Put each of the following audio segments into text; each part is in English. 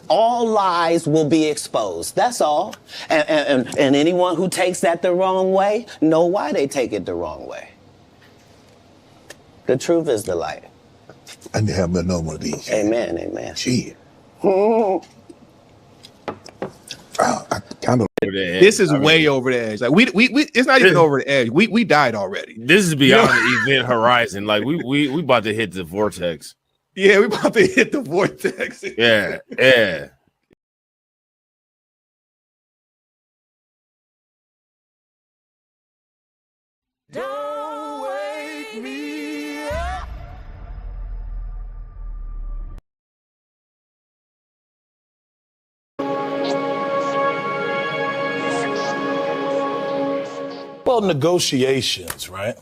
all lies will be exposed. That's all. And anyone who takes that the wrong way know why they take it the wrong way. The truth is the light. I need to have another one of these. Amen, amen. Shit. I kind of. This is way over the edge. Like we it's not even over the edge. We died already. This is beyond the event horizon. Like we about to hit the vortex. Yeah, we about to hit the vortex. Yeah. Don't wake me up. Well, negotiations, right?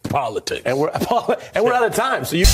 Politics. And we're out of time. So you.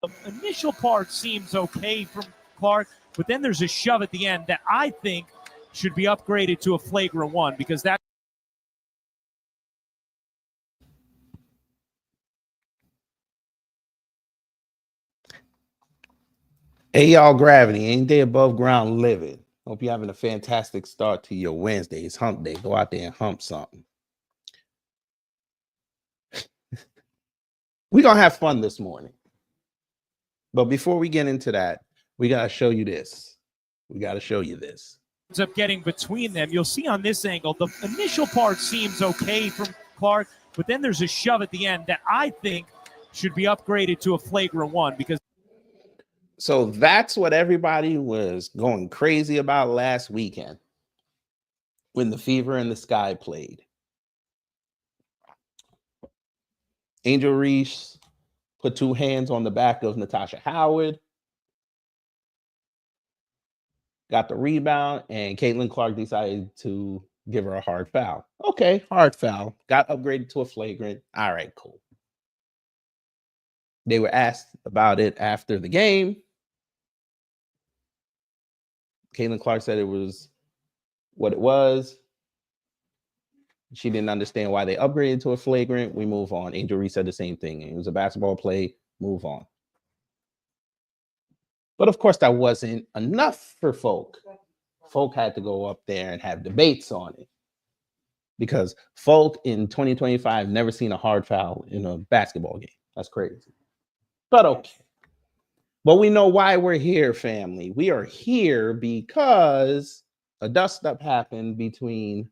The initial part seems okay from Clark, but then there's a shove at the end that I think should be upgraded to a flagrant one because that. Hey, y'all, Gravity. Ain't they above ground living? Hope you're having a fantastic start to your Wednesday. It's hump day. Go out there and hump something. We're going to have fun this morning. But before we get into that, we got to show you this. We got to show you this. Ends up getting between them. You'll see on this angle, the initial part seems okay from Clark, but then there's a shove at the end that I think should be upgraded to a flagrant one because. So that's what everybody was going crazy about last weekend when the Fever in the Sky played. Angel Reese put two hands on the back of Natasha Howard, got the rebound, and Caitlin Clark decided to give her a hard foul. Okay, hard foul. Got upgraded to a flagrant. All right, cool. They were asked about it after the game. Caitlin Clark said it was what it was. She didn't understand why they upgraded to a flagrant. We move on. Angel Reese said the same thing. It was a basketball play. Move on. But of course, that wasn't enough for folk. Folk had to go up there and have debates on it. Because folk in 2025 never seen a hard foul in a basketball game. That's crazy. But okay. But we know why we're here, family. We are here because a dust-up happened between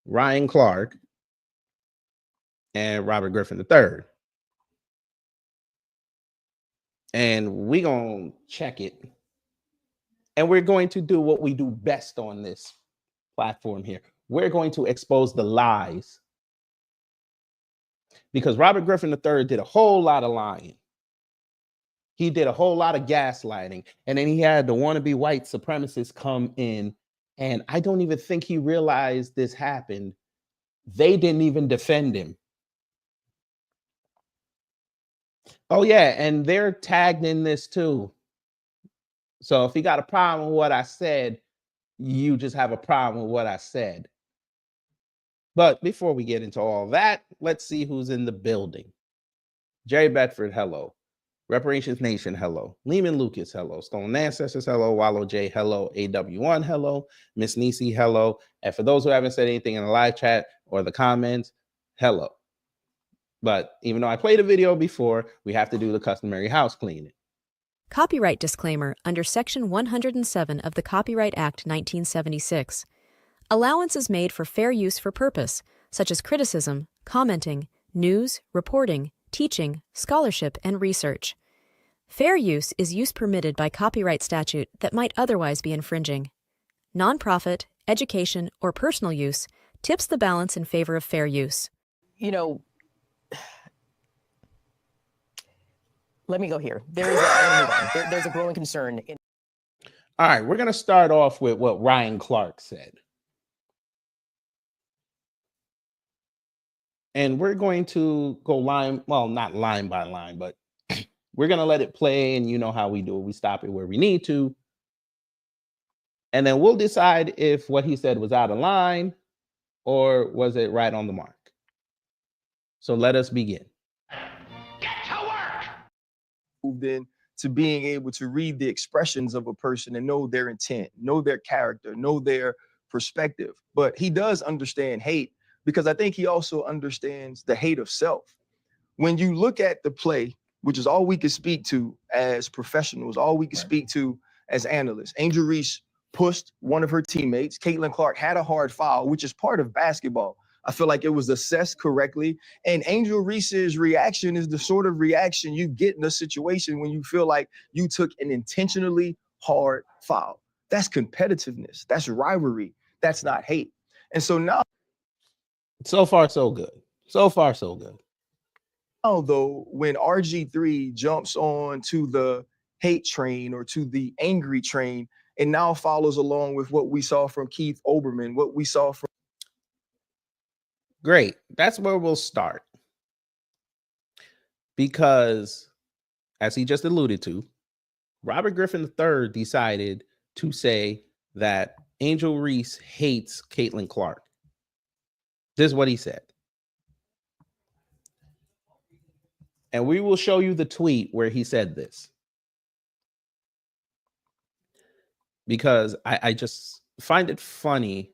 Ryan Clark and Robert Griffin III. And we're going to check it. And we're going to do what we do best on this platform here. We're going to expose the lies. Because Robert Griffin III did a whole lot of lying. He did a whole lot of gaslighting. And then he had the wannabe white supremacists come in. And I don't even think he realized this happened. They didn't even defend him. Oh, yeah. And they're tagged in this too. So if you got a problem with what I said, you just have a problem with what I said. But before we get into all that, let's see who's in the building. Jerry Bedford, hello. Reparations Nation, hello. Lehman Lucas, hello. Stolen Ancestors, hello. Wallow J, hello. AW1, hello. Miss Nisi, hello. And for those who haven't said anything in the live chat or the comments, hello. But even though I played a video before, we have to do the customary house cleaning. Copyright disclaimer under Section 107 of the Copyright Act 1976. Allowance is made for fair use for purpose, such as criticism, commenting, news, reporting, teaching, scholarship, and research. Fair use is use permitted by copyright statute that might otherwise be infringing. Nonprofit, education, or personal use tips the balance in favor of fair use. You know, let me go here. There's a growing concern. All right, we're going to start off with what Ryan Clark said. And we're going to go not line by line, but we're going to let it play, and you know how we do it. We stop it where we need to. And then we'll decide if what he said was out of line or was it right on the mark. So let us begin. Moved in to being able to read the expressions of a person and know their intent, know their character, know their perspective. But he does understand hate, because I think he also understands the hate of self. When you look at the play, which is all we can speak to as professionals, all we can speak to as analysts, Angel Reese pushed one of her teammates. Caitlin Clark had a hard foul, which is part of basketball. I feel like it was assessed correctly. And Angel Reese's reaction is the sort of reaction you get in a situation when you feel like you took an intentionally hard foul. That's competitiveness. That's rivalry. That's not hate. And so now, so far, so good. So far, so good. Now, though, when RG3 jumps on to the hate train or to the angry train, and now follows along with what we saw from Keith Olbermann, what we saw from... Great. That's where we'll start. Because, as he just alluded to, Robert Griffin III decided to say that Angel Reese hates Caitlin Clark. This is what he said. And we will show you the tweet where he said this. Because I just find it funny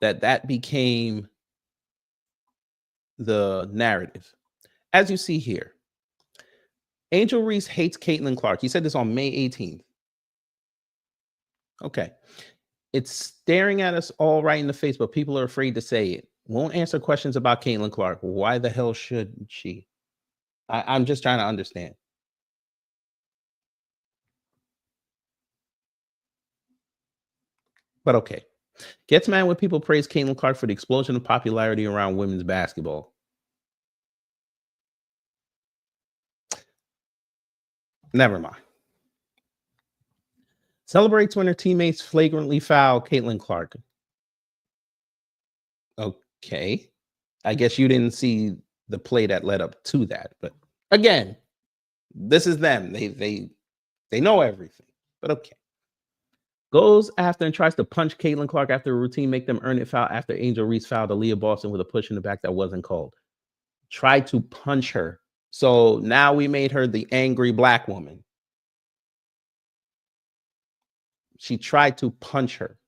that became the narrative. As you see here, Angel Reese hates Caitlin Clark. He said this on May 18th. Okay. It's staring at us all right in the face, but people are afraid to say it. Won't answer questions about Caitlin Clark. Why the hell should she? I'm just trying to understand. But okay. Gets mad when people praise Caitlin Clark for the explosion of popularity around women's basketball. Never mind. Celebrates when her teammates flagrantly foul Caitlin Clark. Okay. I guess you didn't see the play that led up to that. But again, this is them. They know everything. But okay. Goes after and tries to punch Caitlin Clark after a routine, make them earn it foul after Angel Reese fouled Aaliyah Boston with a push in the back that wasn't called. Tried to punch her. So now we made her the angry black woman. She tried to punch her.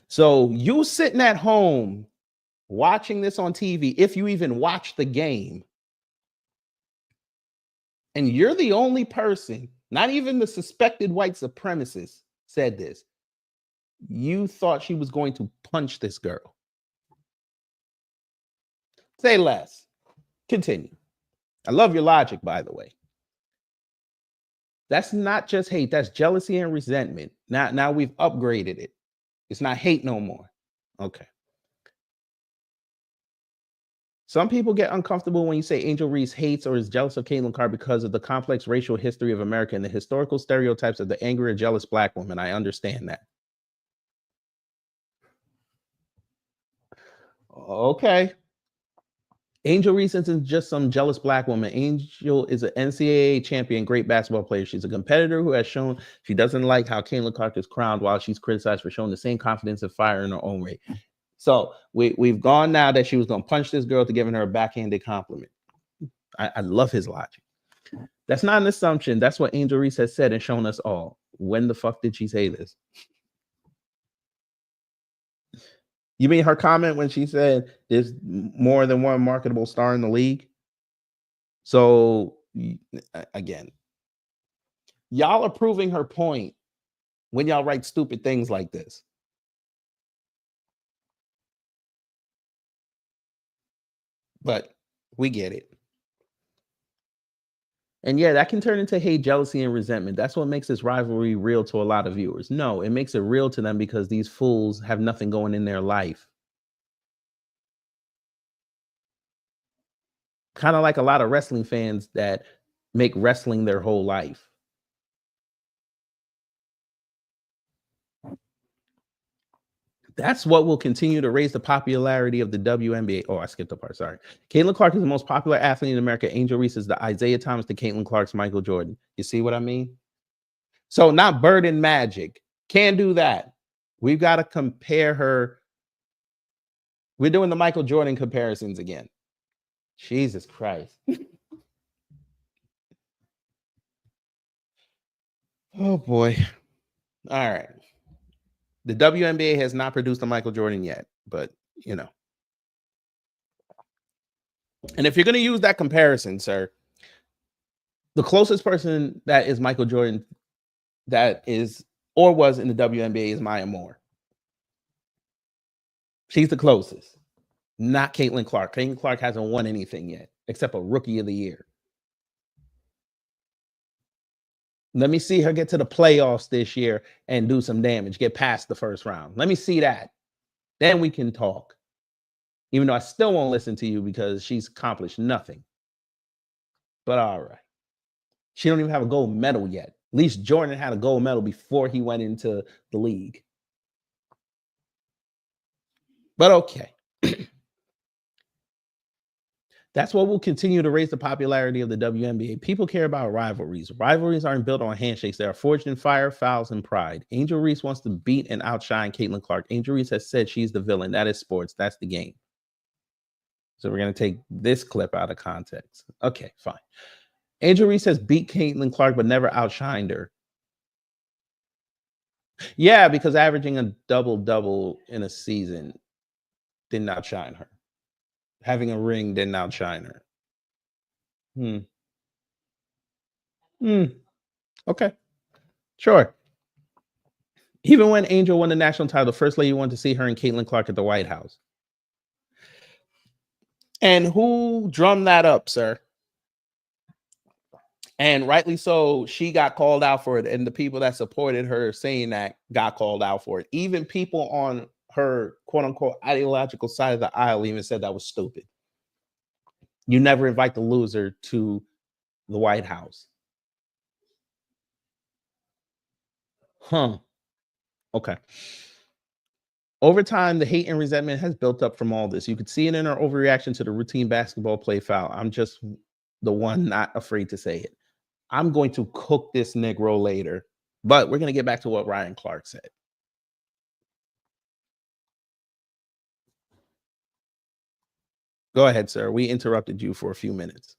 So you sitting at home watching this on TV, if you even watch the game, and you're the only person, not even the suspected white supremacist said this, you thought she was going to punch this girl. Say less. Continue. I love your logic, by the way. That's not just hate. That's jealousy and resentment. Now we've upgraded it. It's not hate no more. Okay. Some people get uncomfortable when you say Angel Reese hates or is jealous of Caitlin Clark because of the complex racial history of America and the historical stereotypes of the angry or jealous black woman. I understand that. Okay. Angel Reese isn't just some jealous black woman. Angel is an NCAA champion, great basketball player. She's a competitor who has shown she doesn't like how Caitlin Clark is crowned while she's criticized for showing the same confidence and fire in her own way. So we've gone now that she was going to punch this girl to giving her a backhanded compliment. I love his logic. That's not an assumption. That's what Angel Reese has said and shown us all. When the fuck did she say this? You mean her comment when she said there's more than one marketable star in the league? So again, y'all are proving her point when y'all write stupid things like this. But we get it. And yeah, that can turn into hate, jealousy, and resentment. That's what makes this rivalry real to a lot of viewers. No, it makes it real to them because these fools have nothing going in their life. Kind of like a lot of wrestling fans that make wrestling their whole life. That's what will continue to raise the popularity of the WNBA. Oh, I skipped the part. Sorry. Caitlin Clark is the most popular athlete in America. Angel Reese is the Isaiah Thomas to Caitlin Clark's Michael Jordan. You see what I mean? So not Bird and Magic. Can't do that. We've got to compare her. We're doing the Michael Jordan comparisons again. Jesus Christ. Oh, boy. All right. The WNBA has not produced a Michael Jordan yet, but, you know. And if you're going to use that comparison, sir, the closest person that is Michael Jordan that is or was in the WNBA is Maya Moore. She's the closest, not Caitlin Clark. Caitlin Clark hasn't won anything yet, except a Rookie of the Year. Let me see her get to the playoffs this year and do some damage, get past the first round. Let me see that. Then we can talk. Even though I still won't listen to you because she's accomplished nothing. But all right. She don't even have a gold medal yet. At least Jordan had a gold medal before he went into the league. But okay. That's what will continue to raise the popularity of the WNBA. People care about rivalries. Rivalries aren't built on handshakes. They are forged in fire, fouls, and pride. Angel Reese wants to beat and outshine Caitlin Clark. Angel Reese has said she's the villain. That is sports. That's the game. So we're going to take this clip out of context. Okay, fine. Angel Reese has beat Caitlin Clark, but never outshined her. Yeah, because averaging a double-double in a season didn't outshine her. Having a ring didn't outshine her. Okay. Sure. Even when Angel won the national title, the first lady wanted to see her and Caitlin Clark at the White House. And who drummed that up, sir? And rightly so, she got called out for it. And the people that supported her saying that got called out for it. Even people on her quote unquote ideological side of the aisle even said that was stupid. You never invite the loser to the White House. Okay. Over time, the hate and resentment has built up from all this. You could see it in our overreaction to the routine basketball play foul. I'm just the one not afraid to say it. I'm going to cook this Negro later, but we're going to get back to what Ryan Clark said. Go ahead, sir. We interrupted you for a few minutes.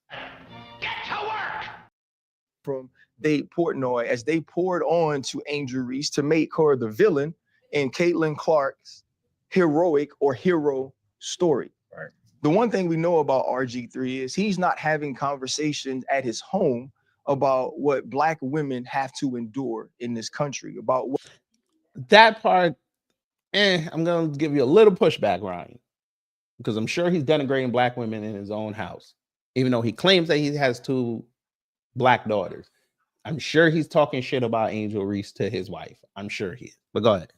Get to work! From Dave Portnoy as they poured on to Angel Reese to make her the villain in Caitlin Clark's heroic or hero story. Right. The one thing we know about RG3 is he's not having conversations at his home about what Black women have to endure in this country. About what that part, I'm going to give you a little pushback, Ryan, because I'm sure he's denigrating Black women in his own house, even though he claims that he has 2 Black daughters. I'm sure he's talking shit about Angel Reese to his wife. I'm sure he is. But go ahead.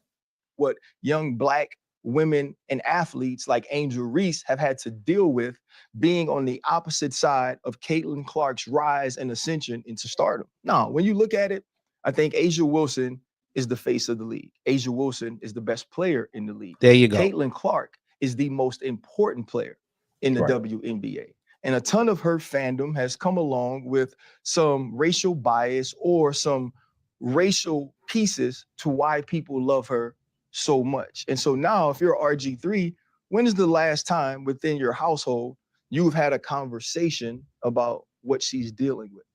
What young Black women and athletes like Angel Reese have had to deal with being on the opposite side of Caitlin Clark's rise and ascension into stardom. Now, when you look at it, I think Asia Wilson is the face of the league. Asia Wilson is the best player in the league. There you go. Caitlin Clark is the most important player in the WNBA. And a ton of her fandom has come along with some racial bias or some racial pieces to why people love her so much. And so now, if you're RG3, when is the last time within your household you've had a conversation about what she's dealing with?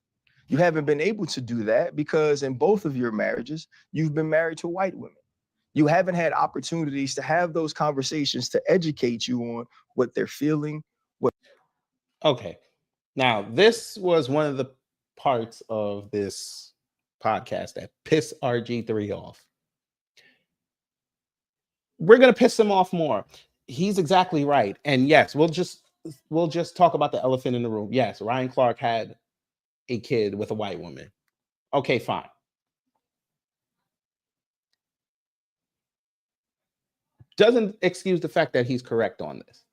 You haven't been able to do that because in both of your marriages, you've been married to white women. You haven't had opportunities to have those conversations to educate you on what they're feeling. Okay. Now, this was one of the parts of this podcast that pissed RG3 off. We're going to piss him off more. He's exactly right. And yes, we'll just talk about the elephant in the room. Yes, Ryan Clark had a kid with a white woman. Okay, fine. Doesn't excuse the fact that he's correct on this.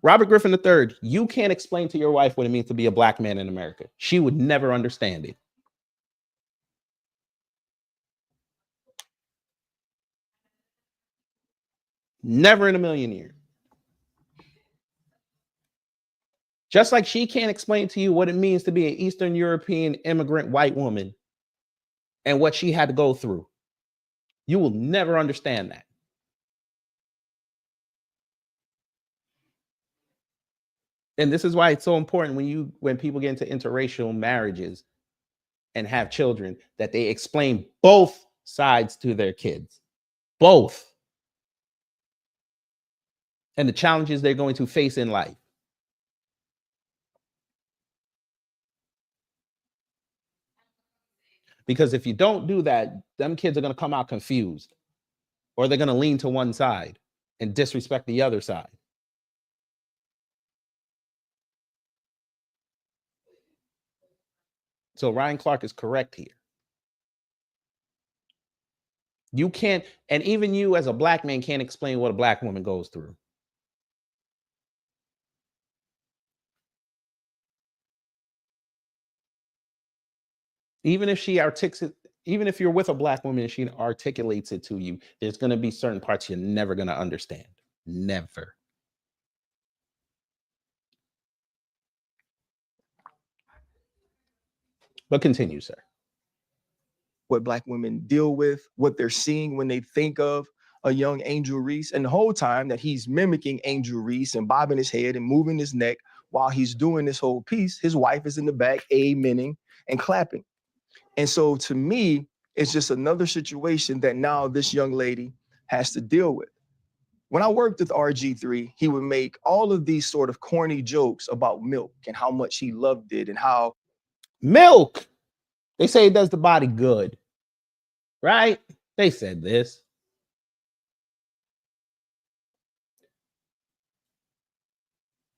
Robert Griffin III, you can't explain to your wife what it means to be a Black man in America. She would never understand it. Never in a million years. Just like she can't explain to you what it means to be an Eastern European immigrant white woman and what she had to go through. You will never understand that. And this is why it's so important when people get into interracial marriages and have children that they explain both sides to their kids. Both. And the challenges they're going to face in life. Because if you don't do that, them kids are going to come out confused, or they're going to lean to one side and disrespect the other side. So Ryan Clark is correct here. You can't, and even you as a Black man can't explain what a Black woman goes through. Even if you're with a Black woman and she articulates it to you, there's going to be certain parts you're never going to understand. Never. But continue, sir. What Black women deal with, what they're seeing when they think of a young Angel Reese. And the whole time that he's mimicking Angel Reese and bobbing his head and moving his neck while he's doing this whole piece, his wife is in the back, amening and clapping. And so to me, it's just another situation that now this young lady has to deal with. When I worked with RG3, he would make all of these sort of corny jokes about milk and how much he loved it and how milk, they say it does the body good, right? They said this.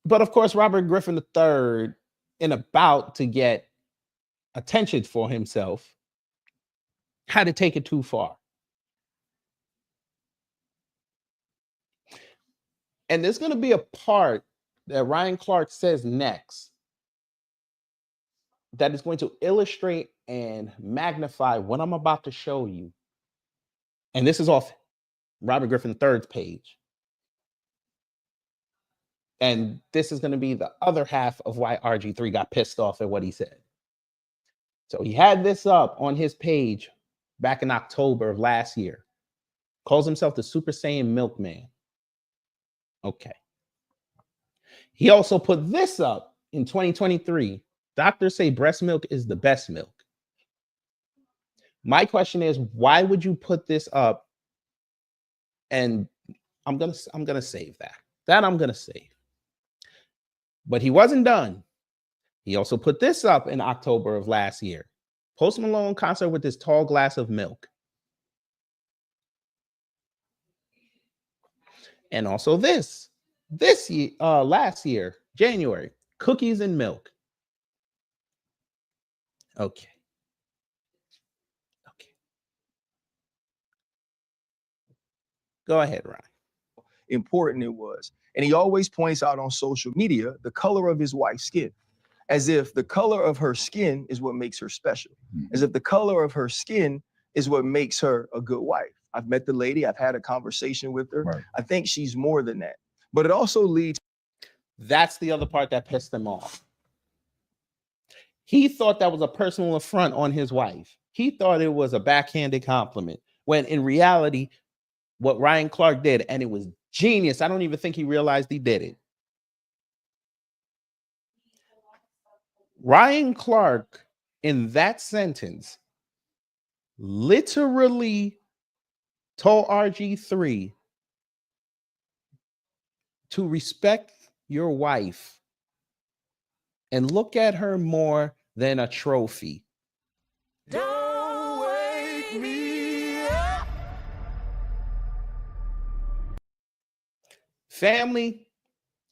But of course, Robert Griffin III, in about to get attention for himself, had to take it too far. And there's going to be a part that Ryan Clark says next that is going to illustrate and magnify what I'm about to show you. And this is off Robert Griffin III's page. And this is going to be the other half of why RG3 got pissed off at what he said. So he had this up on his page back in October of last year. Calls himself the Super Saiyan Milkman. Okay. He also put this up in 2023. Doctors say breast milk is the best milk. My question is, why would you put this up? And I'm gonna save that. That I'm gonna save. But he wasn't done. He also put this up in October of last year. Post Malone concert with this tall glass of milk. And also this year, last year, January, cookies and milk. Okay. Okay. Go ahead, Ryan. Important it was. And he always points out on social media the color of his wife's skin, as if the color of her skin is what makes her special, as if the color of her skin is what makes her a good wife. I've met the lady, I've had a conversation with her. Right. I think she's more than that. But it also leads. That's the other part that pissed him off. He thought that was a personal affront on his wife. He thought it was a backhanded compliment, when in reality, what Ryan Clark did, and it was genius. I don't even think he realized he did it. Ryan Clark, in that sentence, literally told RG3 to respect your wife and look at her more than a trophy. Don't wake me up. Family,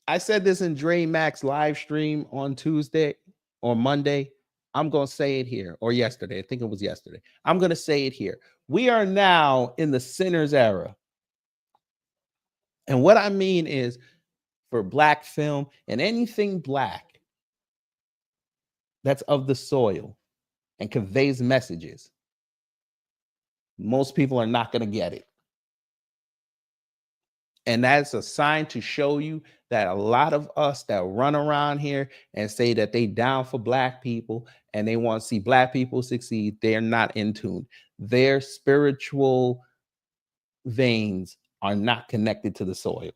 I said this in Dre Max live stream on Tuesday or Monday. I'm going to say it here, or yesterday. I think it was yesterday. I'm going to say it here. We are now in the sinner's era. And what I mean is, for Black film and anything Black that's of the soil and conveys messages, most people are not going to get it. And that's a sign to show you that a lot of us that run around here and say that they down for Black people and they want to see Black people succeed, they're not in tune. Their spiritual veins are not connected to the soil.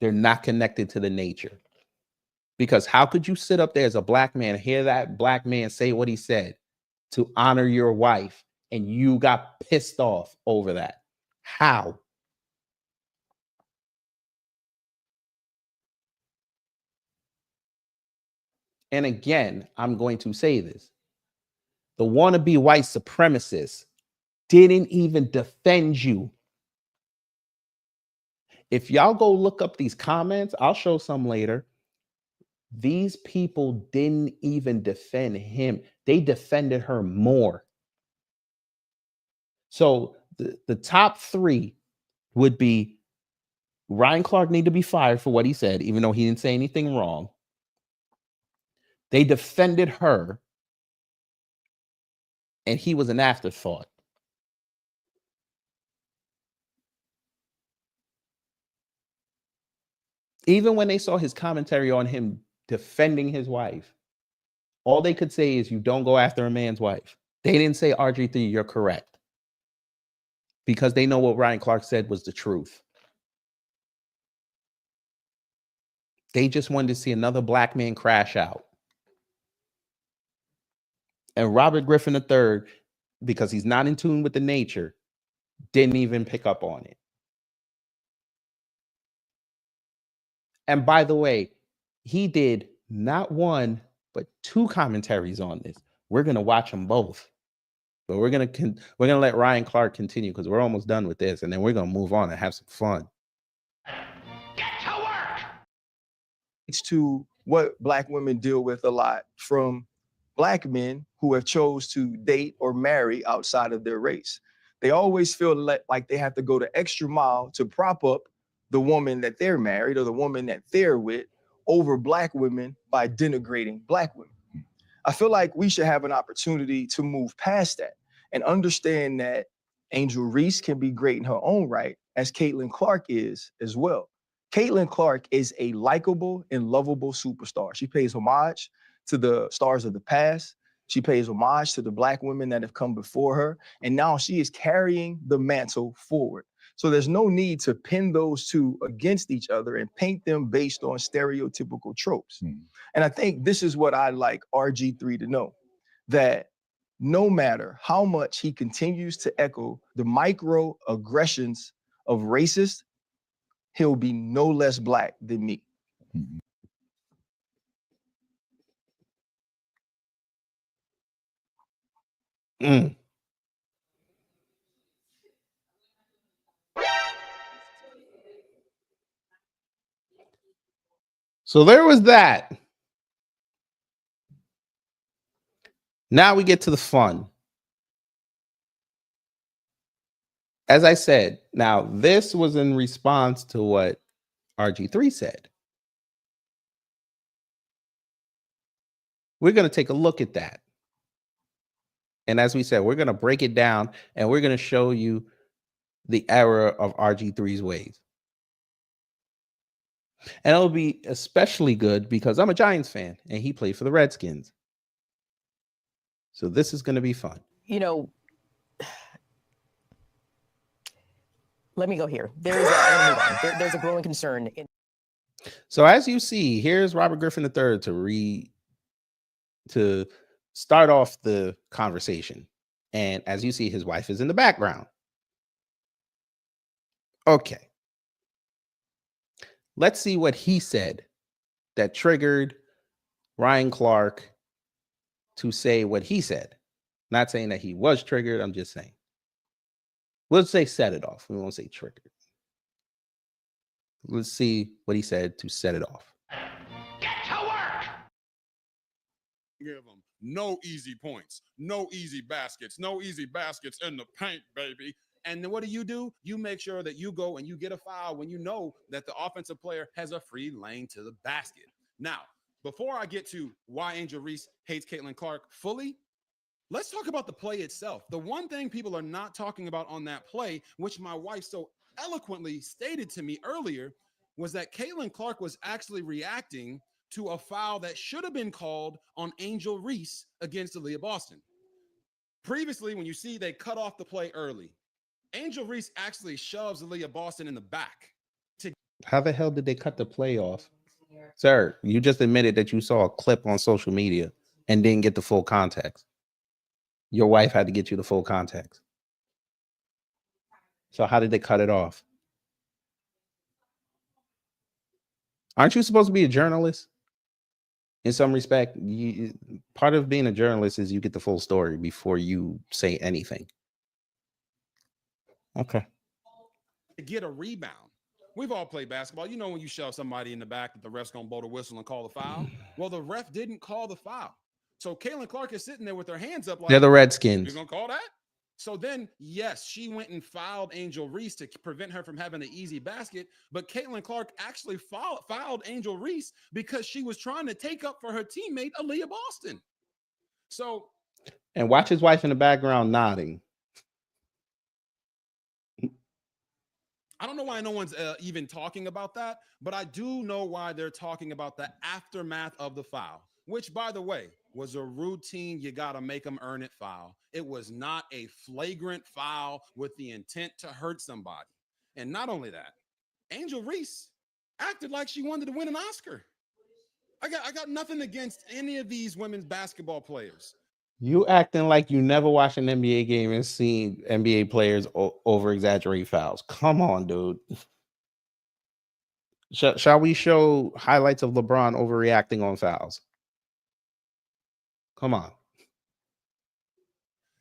They're not connected to the nature. Because how could you sit up there as a Black man, hear that Black man say what he said to honor your wife, and you got pissed off over that? How? And again, I'm going to say this. The wannabe white supremacists didn't even defend you. If y'all go look up these comments, I'll show some later. These people didn't even defend him. They defended her more. So the top three would be Ryan Clark need to be fired for what he said, even though he didn't say anything wrong. They defended her, and he was an afterthought. Even when they saw his commentary on him defending his wife, all they could say is, you don't go after a man's wife. They didn't say, RG3, you're correct. Because they know what Ryan Clark said was the truth. They just wanted to see another Black man crash out. And Robert Griffin III, because he's not in tune with the nature, didn't even pick up on it. And by the way, he did not one, but two commentaries on this. We're going to watch them both. But we're going to let Ryan Clark continue, because we're almost done with this, and then we're going to move on and have some fun. Get to work. It's to what Black women deal with a lot from Black men who have chose to date or marry outside of their race. They always feel like they have to go the extra mile to prop up the woman that they're married or the woman that they're with over Black women by denigrating Black women. I feel like we should have an opportunity to move past that and understand that Angel Reese can be great in her own right, as Caitlin Clark is as well. Caitlin Clark is a likable and lovable superstar. She pays homage to the stars of the past. She pays homage to the Black women that have come before her. And now she is carrying the mantle forward. So there's no need to pin those two against each other and paint them based on stereotypical tropes. And I think this is what I'd like RG3 to know, that no matter how much he continues to echo the microaggressions of racists, he'll be no less Black than me. So there was that. Now we get to the fun. As I said, now this was in response to what RG3 said. We're going to take a look at that. And as we said, we're going to break it down and we're going to show you the error of RG3's ways. And it'll be especially good because I'm a Giants fan and he played for the Redskins. So this is going to be fun. You know, let me go here. There's a growing concern. So as you see, here's Robert Griffin III to start off the conversation. And as you see, his wife is in the background. Okay. Let's see what he said that triggered Ryan Clark to say what he said. Not saying that he was triggered. I'm just saying. We'll say set it off. We won't say triggered. Let's see what he said to set it off. Get to work! Give them no easy points, no easy baskets in the paint, baby. And then what do? You make sure that you go and you get a foul when you know that the offensive player has a free lane to the basket. Now, before I get to why Angel Reese hates Caitlin Clark fully, let's talk about the play itself. The one thing people are not talking about on that play, which my wife so eloquently stated to me earlier, was that Caitlin Clark was actually reacting to a foul that should have been called on Angel Reese against Aaliyah Boston. Previously, when you see they cut off the play early, Angel Reese actually shoves Aaliyah Boston in the back. How the hell did they cut the play off? Sir, you just admitted that you saw a clip on social media and didn't get the full context. Your wife had to get you the full context. So how did they cut it off? Aren't you supposed to be a journalist? In some respect, part of being a journalist is you get the full story before you say anything. Okay. To get a rebound. We've all played basketball. You know when you shove somebody in the back that the ref's going to blow the whistle and call the foul? Well, the ref didn't call the foul. So Caitlin Clark is sitting there with her hands up like, they're the Redskins. You're going to call that? So then, yes, she went and fouled Angel Reese to prevent her from having an easy basket. But Caitlin Clark actually fouled Angel Reese because she was trying to take up for her teammate, Aaliyah Boston. So. And watch his wife in the background nodding. I don't know why no one's even talking about that, but I do know why they're talking about the aftermath of the foul, which, by the way, was a routine, you got to make them earn it foul. It was not a flagrant foul with the intent to hurt somebody. And not only that, Angel Reese acted like she wanted to win an Oscar. I got nothing against any of these women's basketball players. You acting like you never watched an NBA game and seen NBA players over-exaggerate fouls. Come on, dude. Shall we show highlights of LeBron overreacting on fouls? Come on.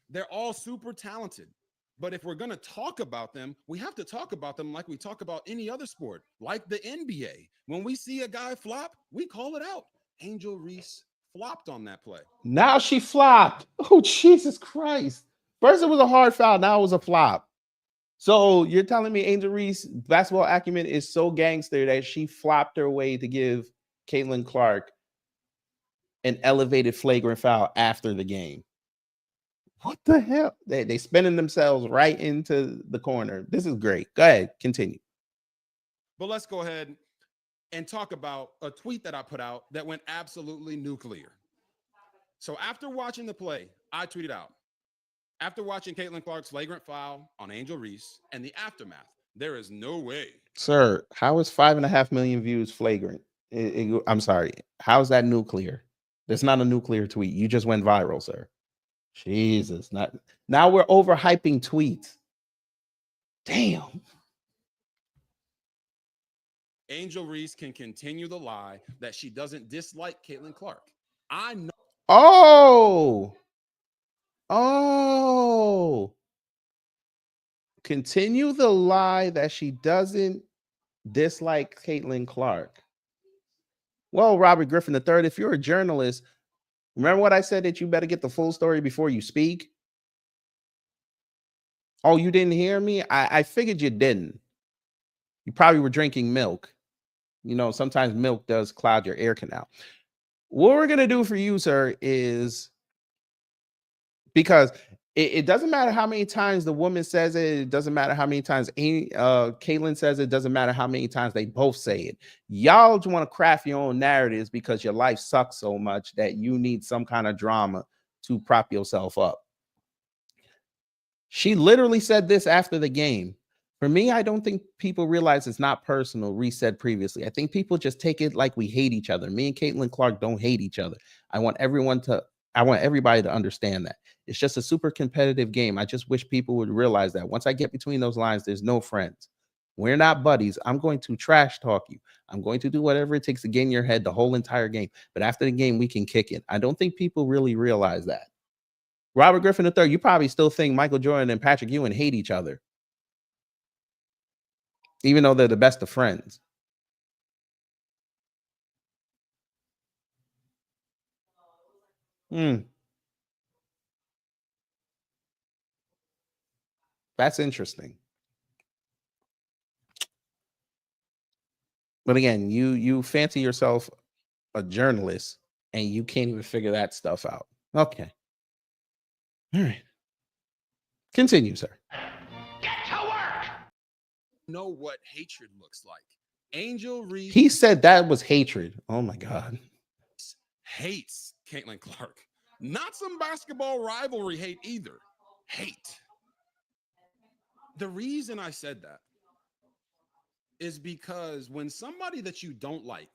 They're all super talented. But if we're going to talk about them, we have to talk about them like we talk about any other sport, like the NBA. When we see a guy flop, we call it out. Angel Reese flopped on that play. Now she flopped. Oh, Jesus Christ. First it was a hard foul. Now it was a flop. So you're telling me Angel Reese basketball acumen is so gangster that she flopped her way to give Caitlin Clark an elevated flagrant foul after the game. What the hell? They spinning themselves right into the corner. This is great. Go ahead. Continue. But let's go ahead and talk about a tweet that I put out that went absolutely nuclear. So after watching the play, I tweeted out, after watching Caitlin Clark's flagrant foul on Angel Reese and the aftermath, there is no way. Sir, how is 5.5 million views flagrant? I'm sorry. How is that nuclear? That's not a nuclear tweet. You just went viral, sir. Jesus. Now we're overhyping tweets. Damn. Angel Reese can continue the lie that she doesn't dislike Caitlin Clark. I know. Oh. Continue the lie that she doesn't dislike Caitlin Clark. Well, Robert Griffin III, if you're a journalist, Remember what I said, that you better get the full story before you speak? Oh, you didn't hear me? I figured you didn't. You probably were drinking milk. You know, sometimes milk does cloud your ear canal. What we're going to do for you, sir, is, because it doesn't matter how many times the woman says it. It doesn't matter how many times Caitlin says it. It doesn't matter how many times they both say it. Y'all just want to craft your own narratives because your life sucks so much that you need some kind of drama to prop yourself up. She literally said this after the game. For me, I don't think people realize it's not personal. Reese said previously. I think people just take it like we hate each other. Me and Caitlin Clark don't hate each other. I want everybody to understand that. It's just a super competitive game. I just wish people would realize that. Once I get between those lines, there's no friends. We're not buddies. I'm going to trash talk you. I'm going to do whatever it takes to get in your head the whole entire game. But after the game, we can kick it. I don't think people really realize that. Robert Griffin III, you probably still think Michael Jordan and Patrick Ewing hate each other, even though they're the best of friends. That's interesting. But again, you fancy yourself a journalist and you can't even figure that stuff out. Okay. All right. Continue, sir. Know what hatred looks like. Angel Reese. He said that was hatred. Oh my God. Hates Caitlin Clark. Not some basketball rivalry hate either. Hate. The reason I said that is because when somebody that you don't like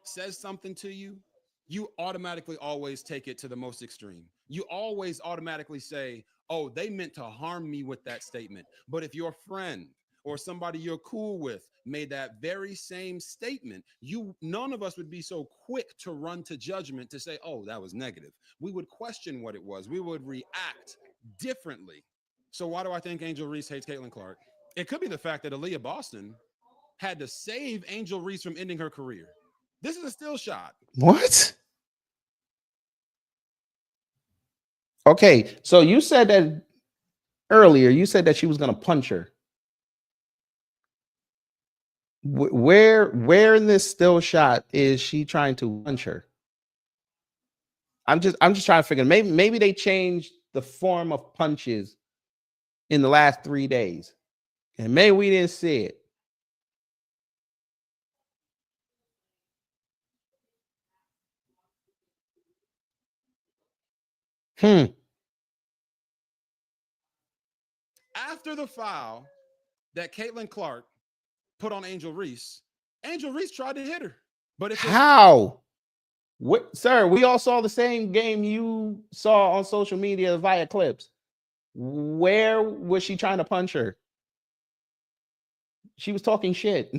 says something to you, you automatically always take it to the most extreme. You always automatically say, oh, they meant to harm me with that statement. But if your friend or somebody you're cool with made that very same statement, none of us would be so quick to run to judgment to say, oh, that was negative. We would question what it was. We would react differently. So why do I think Angel Reese hates Caitlin Clark? It could be the fact that Aaliyah Boston had to save Angel Reese from ending her career. This is a still shot. What? Okay, so you said that earlier. You said that she was going to punch her. Where in this still shot is she trying to punch her? I'm just trying to figure. Maybe they changed the form of punches in the last 3 days, and maybe we didn't see it. After the foul that Caitlin Clark put on Angel Reese tried to hit her. But how? What, sir? We all saw the same game you saw on social media via clips. Where was she trying to punch her? She was talking shit.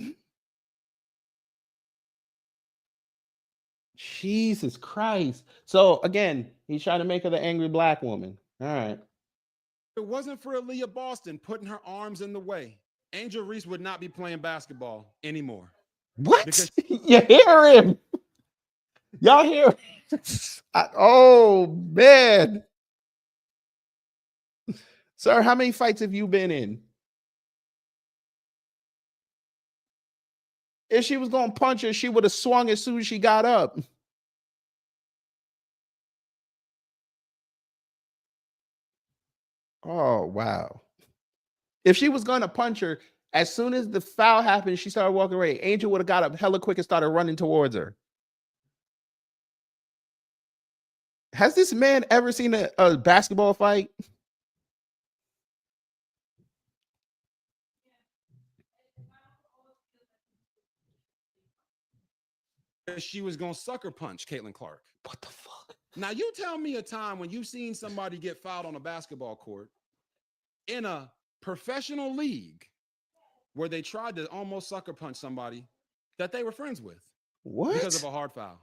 Jesus Christ. So again, he's trying to make her the angry black woman. All right. If it wasn't for Aaliyah Boston putting her arms in the way, Angel Reese would not be playing basketball anymore. What? Because you hear him. Y'all hear him? Oh, man. Sir, how many fights have you been in? If she was going to punch her, she would have swung as soon as she got up. Oh, wow. If she was going to punch her, as soon as the foul happened, she started walking away. Angel would have got up hella quick and started running towards her. Has this man ever seen a basketball fight? She was going to sucker punch Caitlin Clark. What the fuck? Now, you tell me a time when you've seen somebody get fouled on a basketball court in a professional league where they tried to almost sucker punch somebody that they were friends with. What? Because of a hard foul.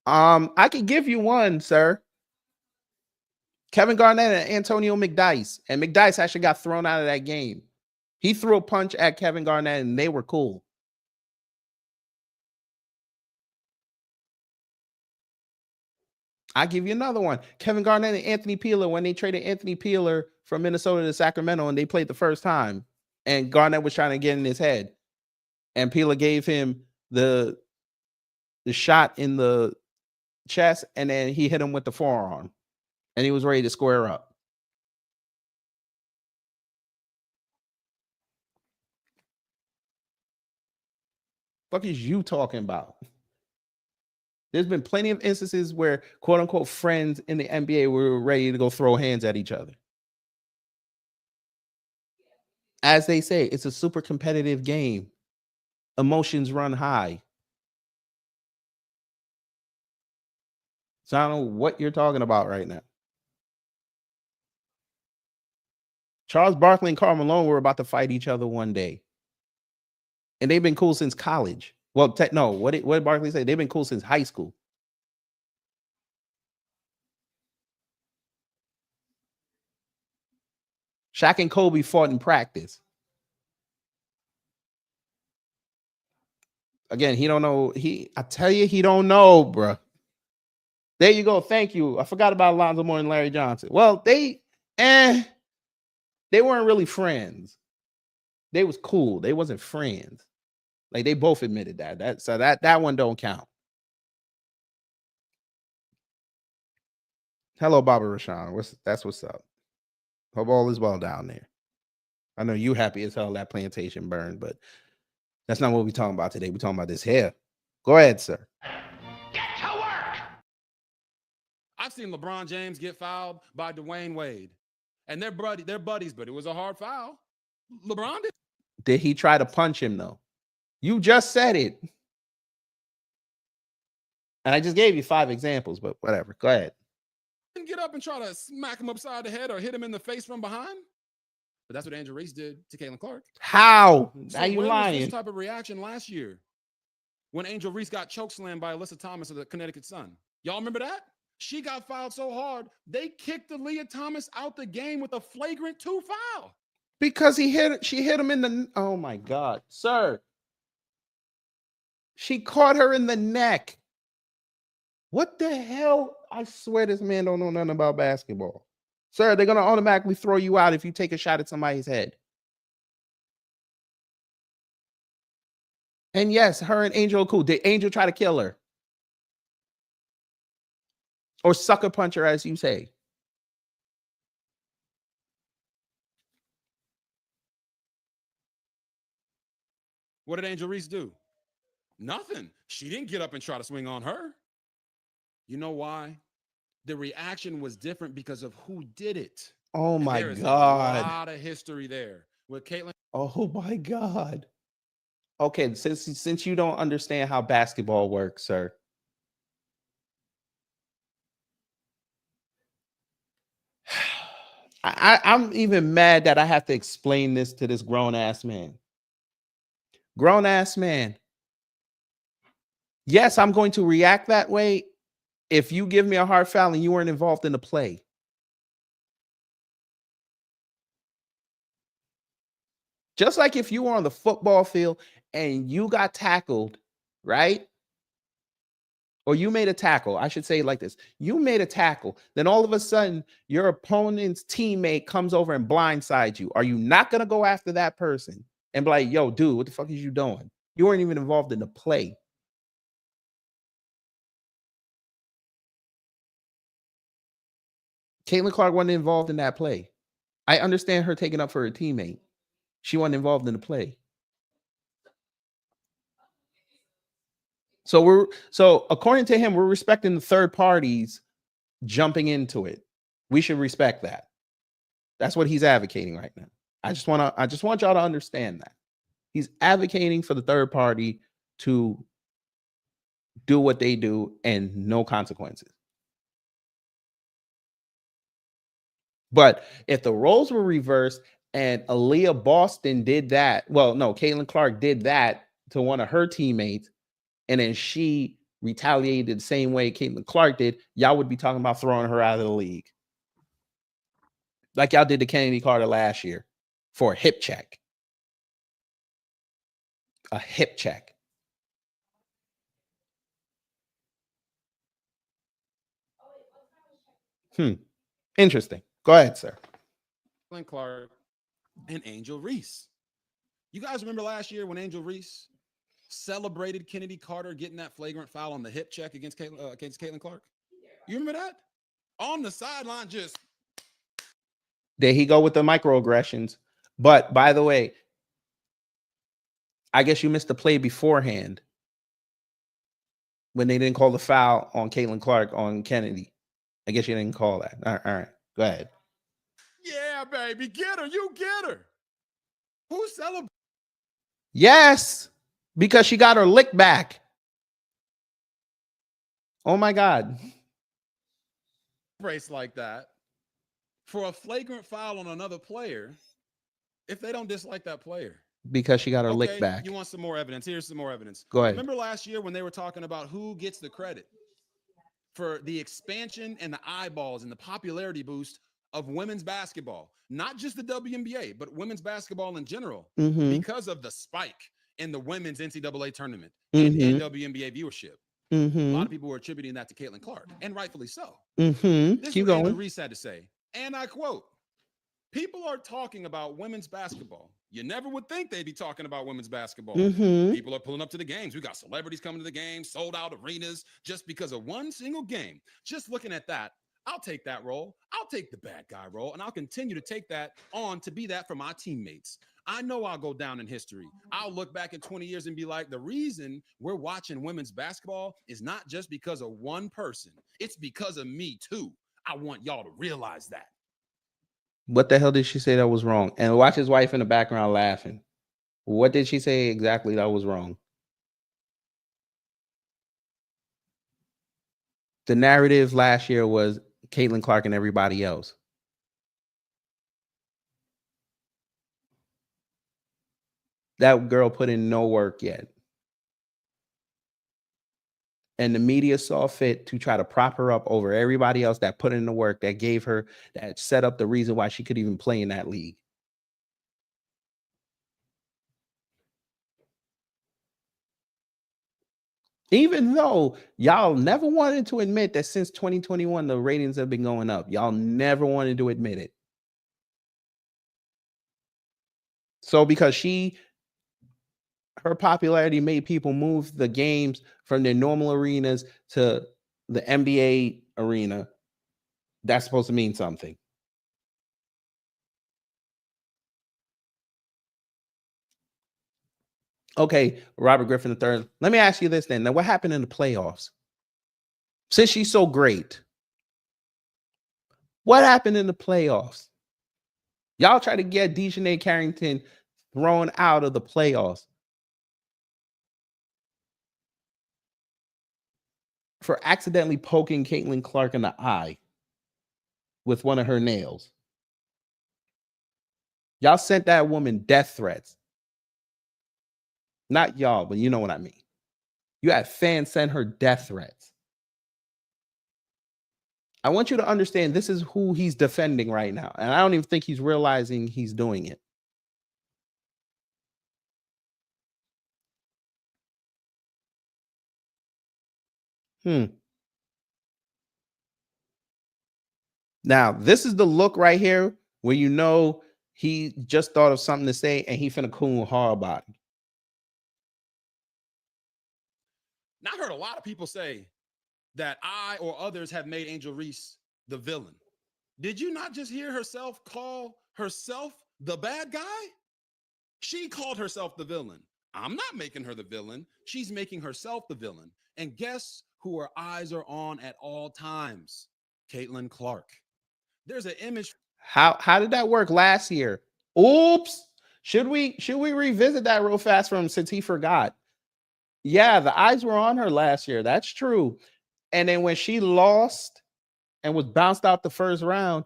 I could give you one, sir. Kevin Garnett and Antonio McDyess. And McDyess actually got thrown out of that game. He threw a punch at Kevin Garnett and they were cool. I give you another one. Kevin Garnett and Anthony Peeler, when they traded Anthony Peeler from Minnesota to Sacramento and they played the first time, and Garnett was trying to get in his head, and Peeler gave him the shot in the chest, and then he hit him with the forearm, and he was ready to square up. What is you talking about? There's been plenty of instances where quote unquote friends in the NBA were ready to go throw hands at each other. As they say, it's a super competitive game. Emotions run high. So I don't know what you're talking about right now. Charles Barkley and Karl Malone were about to fight each other one day. And they've been cool since college. Well, no, what did Barkley say? They've been cool since high school. Shaq and Kobe fought in practice. Again, he don't know. I tell you, he don't know, bro. There you go. Thank you. I forgot about Alonzo Moore and Larry Johnson. Well, they weren't really friends. They was cool. They wasn't friends. Like they both admitted that. That one don't count. Hello, Baba Rashawn. That's what's up. Hope all is well down there. I know you happy as hell that plantation burned, but that's not what we're talking about today. We're talking about this here. Go ahead, sir. Get to work! I've seen LeBron James get fouled by Dwayne Wade, and they're buddies, but it was a hard foul. LeBron did. Did he try to punch him though? You just said it. And I just gave you 5 examples, but whatever. Go ahead. Didn't get up and try to smack him upside the head or hit him in the face from behind. But that's what Angel Reese did to Caitlin Clark. How? So Now you where lying. was this type of reaction last year when Angel Reese got chokeslammed by Alyssa Thomas of the Connecticut Sun? Y'all remember that? She got fouled so hard, they kicked Aaliyah Thomas out the game with a flagrant 2 foul. Because she hit him in the, oh my God, sir. She caught her in the neck. What the hell? I swear this man don't know nothing about basketball. Sir, they're going to automatically throw you out if you take a shot at somebody's head. And yes, her and Angel are cool. Did Angel try to kill her? Or sucker punch her, as you say? What did Angel Reese do? Nothing. She didn't get up and try to swing on her. You know why? The reaction was different because of who did it. Oh my There is God. a lot of history there with Caitlin. Oh my God. Okay, since you don't understand how basketball works, sir. I'm even mad that I have to explain this to this grown-ass man. Grown-ass man. Yes, I'm going to react that way if you give me a hard foul and you weren't involved in the play. Just like if you were on the football field and you got tackled, right? Or you made a tackle. I should say it like this. You made a tackle. Then all of a sudden, your opponent's teammate comes over and blindsides you. Are you not going to go after that person and be like, yo, dude, what the fuck is you doing? You weren't even involved in the play. Caitlin Clark wasn't involved in that play. I understand her taking up for her teammate. She wasn't involved in the play. So according to him, we're respecting the third parties jumping into it. We should respect that. That's what he's advocating right now. I just want y'all to understand that. He's advocating for the third party to do what they do and no consequences. But if the roles were reversed and Aaliyah Boston did that, well, no, Caitlin Clark did that to one of her teammates, and then she retaliated the same way Caitlin Clark did, y'all would be talking about throwing her out of the league. Like y'all did to Kennedy Carter last year for a hip check. A hip check. Interesting. Go ahead, sir. Caitlin Clark and Angel Reese. You guys remember last year when Angel Reese celebrated Kennedy Carter getting that flagrant foul on the hip check against Caitlin Clark? You remember that? On the sideline, just There he go with the microaggressions. But by the way, I guess you missed the play beforehand when they didn't call the foul on Caitlin Clark on Kennedy. I guess you didn't call that. All right. Go ahead. yeah, baby, get her. You get her. Who celebrates Yes, because she got her lick back. Oh my God. like that for a flagrant foul on another player if they don't dislike that player? Because she got her lick Okay, back. you want some more evidence? Here's some more evidence. Go ahead. Remember last year when they were talking about who gets the credit for the expansion and the eyeballs and the popularity boost of women's basketball, not just the WNBA, but women's basketball in general, because of the spike in the women's NCAA tournament and WNBA viewership. A lot of people were attributing that to Caitlin Clark, and rightfully so. This is Keep what Angel going. Reese had to say, and I quote, "People are talking about women's basketball. You never would think they'd be talking about women's basketball. People are pulling up to the games. We got celebrities coming to the games, sold out arenas just because of one single game. Just looking at that, I'll take that role. I'll take the bad guy role, and I'll continue to take that on to be that for my teammates. I know I'll go down in history. I'll look back in 20 years and be like, the reason we're watching women's basketball is not just because of one person. It's because of me too. I want y'all to realize that." What the hell did she say that was wrong? And watch his wife in the background laughing. What did she say exactly that was wrong? The narrative last year was Caitlin Clark and everybody else. That girl put in no work yet. And the media saw fit to try to prop her up over everybody else that put in the work, that gave her, that set up the reason why she could even play in that league. Even though y'all never wanted to admit that since 2021, the ratings have been going up. Y'all never wanted to admit it. So because her popularity made people move the games from their normal arenas to the NBA arena, that's supposed to mean something. Okay, Robert Griffin III. Let me ask you this then. Now, what happened in the playoffs? Since she's so great, what happened in the playoffs? Y'all try to get Dejanay Carrington thrown out of the playoffs for accidentally poking Caitlin Clark in the eye with one of her nails. Y'all sent that woman death threats. Not y'all, but you know what I mean. You had fans send her death threats. I want you to understand this is who he's defending right now. And I don't even think he's realizing he's doing it. Now, this is the look right here where you know he just thought of something to say and he finna coon hard about it. Now, I heard a lot of people say that I or others have made Angel Reese the villain. Did you not just hear herself call herself the bad guy? She called herself the villain. I'm not making her the villain. She's making herself the villain. And guess who her eyes are on at all times? Caitlin Clark. There's an image. How did that work last year? Oops. Should we revisit that real fast from since he forgot? Yeah, the eyes were on her last year. That's true. And then when she lost and was bounced out the first round,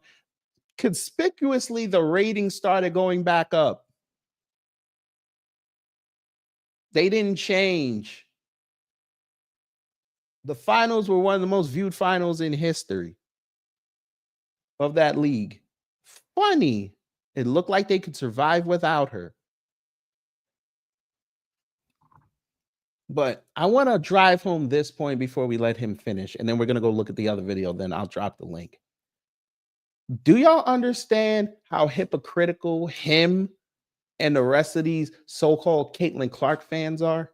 conspicuously the ratings started going back up. They didn't change. The finals were one of the most viewed finals in history of that league. Funny. It looked like they could survive without her. But I want to drive home this point before we let him finish. And then we're going to go look at the other video. Then I'll drop the link. Do y'all understand how hypocritical him and the rest of these so-called Caitlin Clark fans are?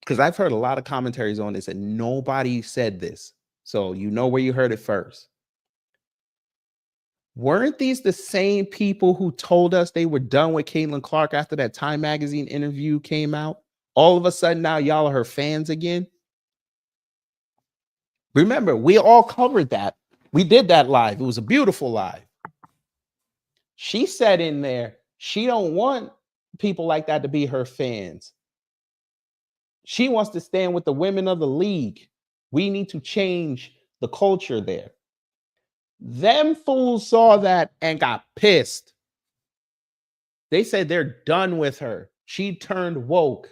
Because I've heard a lot of commentaries on this and nobody said this. So you know where you heard it first. Weren't these the same people who told us they were done with Caitlin Clark after that Time Magazine interview came out? All of a sudden now y'all are her fans again? Remember, we all covered that. We did that live. It was a beautiful live. She said in there, she don't want people like that to be her fans. She wants to stand with the women of the league. We need to change the culture there. Them fools saw that and got pissed. They said they're done with her. She turned woke.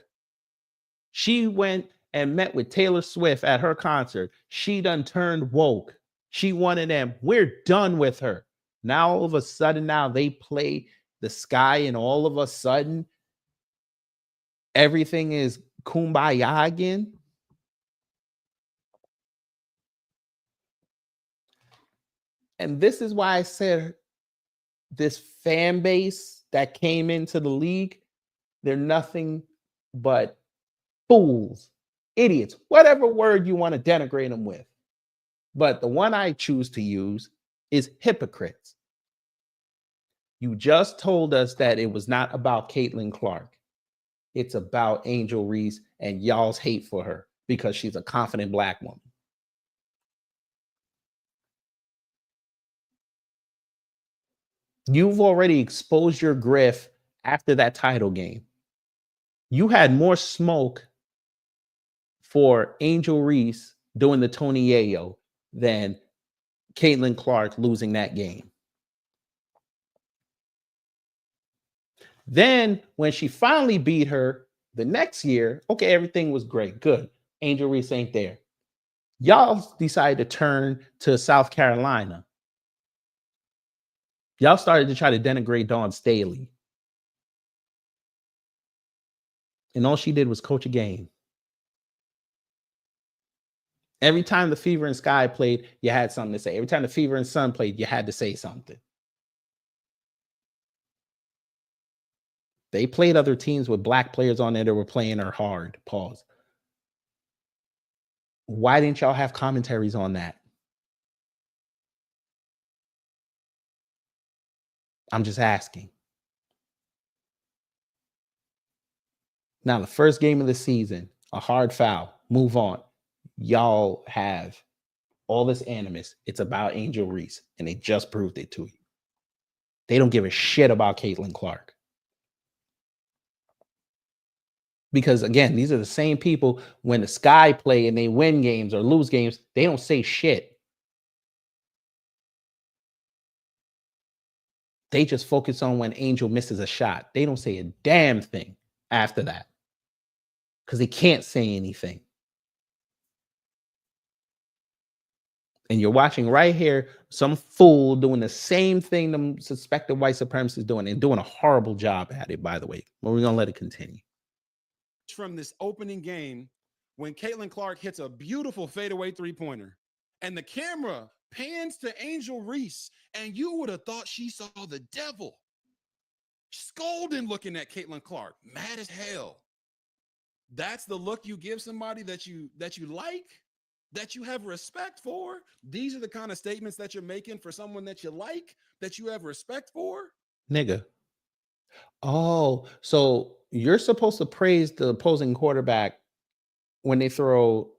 She went and met with Taylor Swift at her concert. She done turned woke. She wanted them. We're done with her. Now, all of a sudden, now they play the sky, and all of a sudden, everything is kumbaya again. And this is why I said this fan base that came into the league, they're nothing but fools, idiots, whatever word you want to denigrate them with. But the one I choose to use is hypocrites. You just told us that it was not about Caitlin Clark. It's about Angel Reese and y'all's hate for her because she's a confident Black woman. You've already exposed your grift after that title game. You had more smoke for Angel Reese doing the Tony Yayo than Caitlin Clark losing that game. Then when she finally beat her the next year, okay, everything was great. Good. Angel Reese ain't there. Y'all decided to turn to South Carolina. Y'all started to try to denigrate Dawn Staley. And all she did was coach a game. Every time the Fever and Sky played, you had something to say. Every time the Fever and Sun played, you had to say something. They played other teams with Black players on there that were playing her hard. Pause. Why didn't y'all have commentaries on that? I'm just asking. Now, the first game of the season, a hard foul, move on. Y'all have all this animus. It's about Angel Reese, and they just proved it to you. They don't give a shit about Caitlin Clark. Because, again, these are the same people when the Sky play and they win games or lose games, they don't say shit. They just focus on when Angel misses a shot. They don't say a damn thing after that because they can't say anything. And you're watching right here some fool doing the same thing the suspected white supremacists doing and doing a horrible job at it, by the way. But we're going to let it continue. From this opening game when Caitlin Clark hits a beautiful fadeaway three-pointer and the camera pans to Angel Reese, and you would have thought she saw the devil scolding, looking at Caitlin Clark, mad as hell. That's the look you give somebody that you like, that you have respect for. These are the kind of statements that you're making for someone that you like, that you have respect for. Nigga. Oh, so you're supposed to praise the opposing quarterback when they throw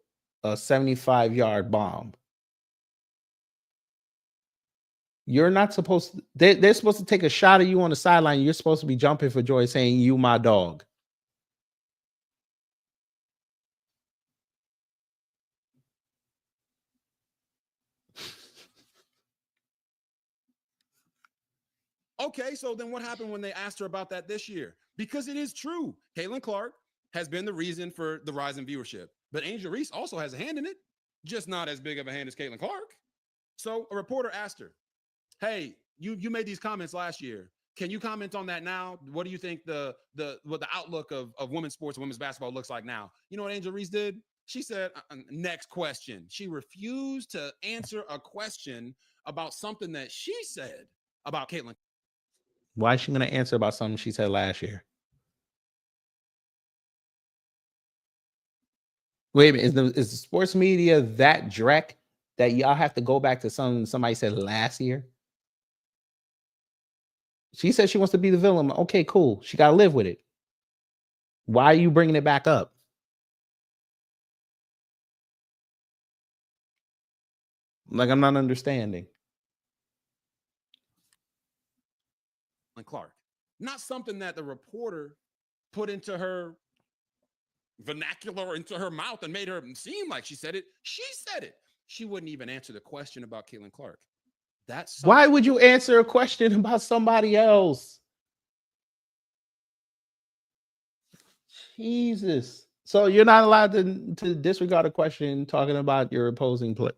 a 75-yard bomb. You're not supposed to, they're supposed to take a shot at you on the sideline. You're supposed to be jumping for joy saying, "You my dog." Okay, so then what happened when they asked her about that this year? Because it is true. Caitlin Clark has been the reason for the rise in viewership. But Angel Reese also has a hand in it, just not as big of a hand as Caitlin Clark. So a reporter asked her, "Hey, you made these comments last year. Can you comment on that now? What do you think what the outlook of women's sports, women's basketball looks like now?" You know what Angel Reese did? She said, next question. She refused to answer a question about something that she said about Caitlin. Why is she going to answer about something she said last year? Wait a minute. Is the sports media that dreck that y'all have to go back to something somebody said last year? She said she wants to be the villain. Okay, cool. She got to live with it. Why are you bringing it back up? Like, I'm not understanding. Clark, not something that the reporter put into her vernacular, into her mouth, and made her seem like she said it. She said it. She wouldn't even answer the question about Caitlin Clark. That's why would you answer a question about somebody else? Jesus. So you're not allowed to disregard a question talking about your opponent.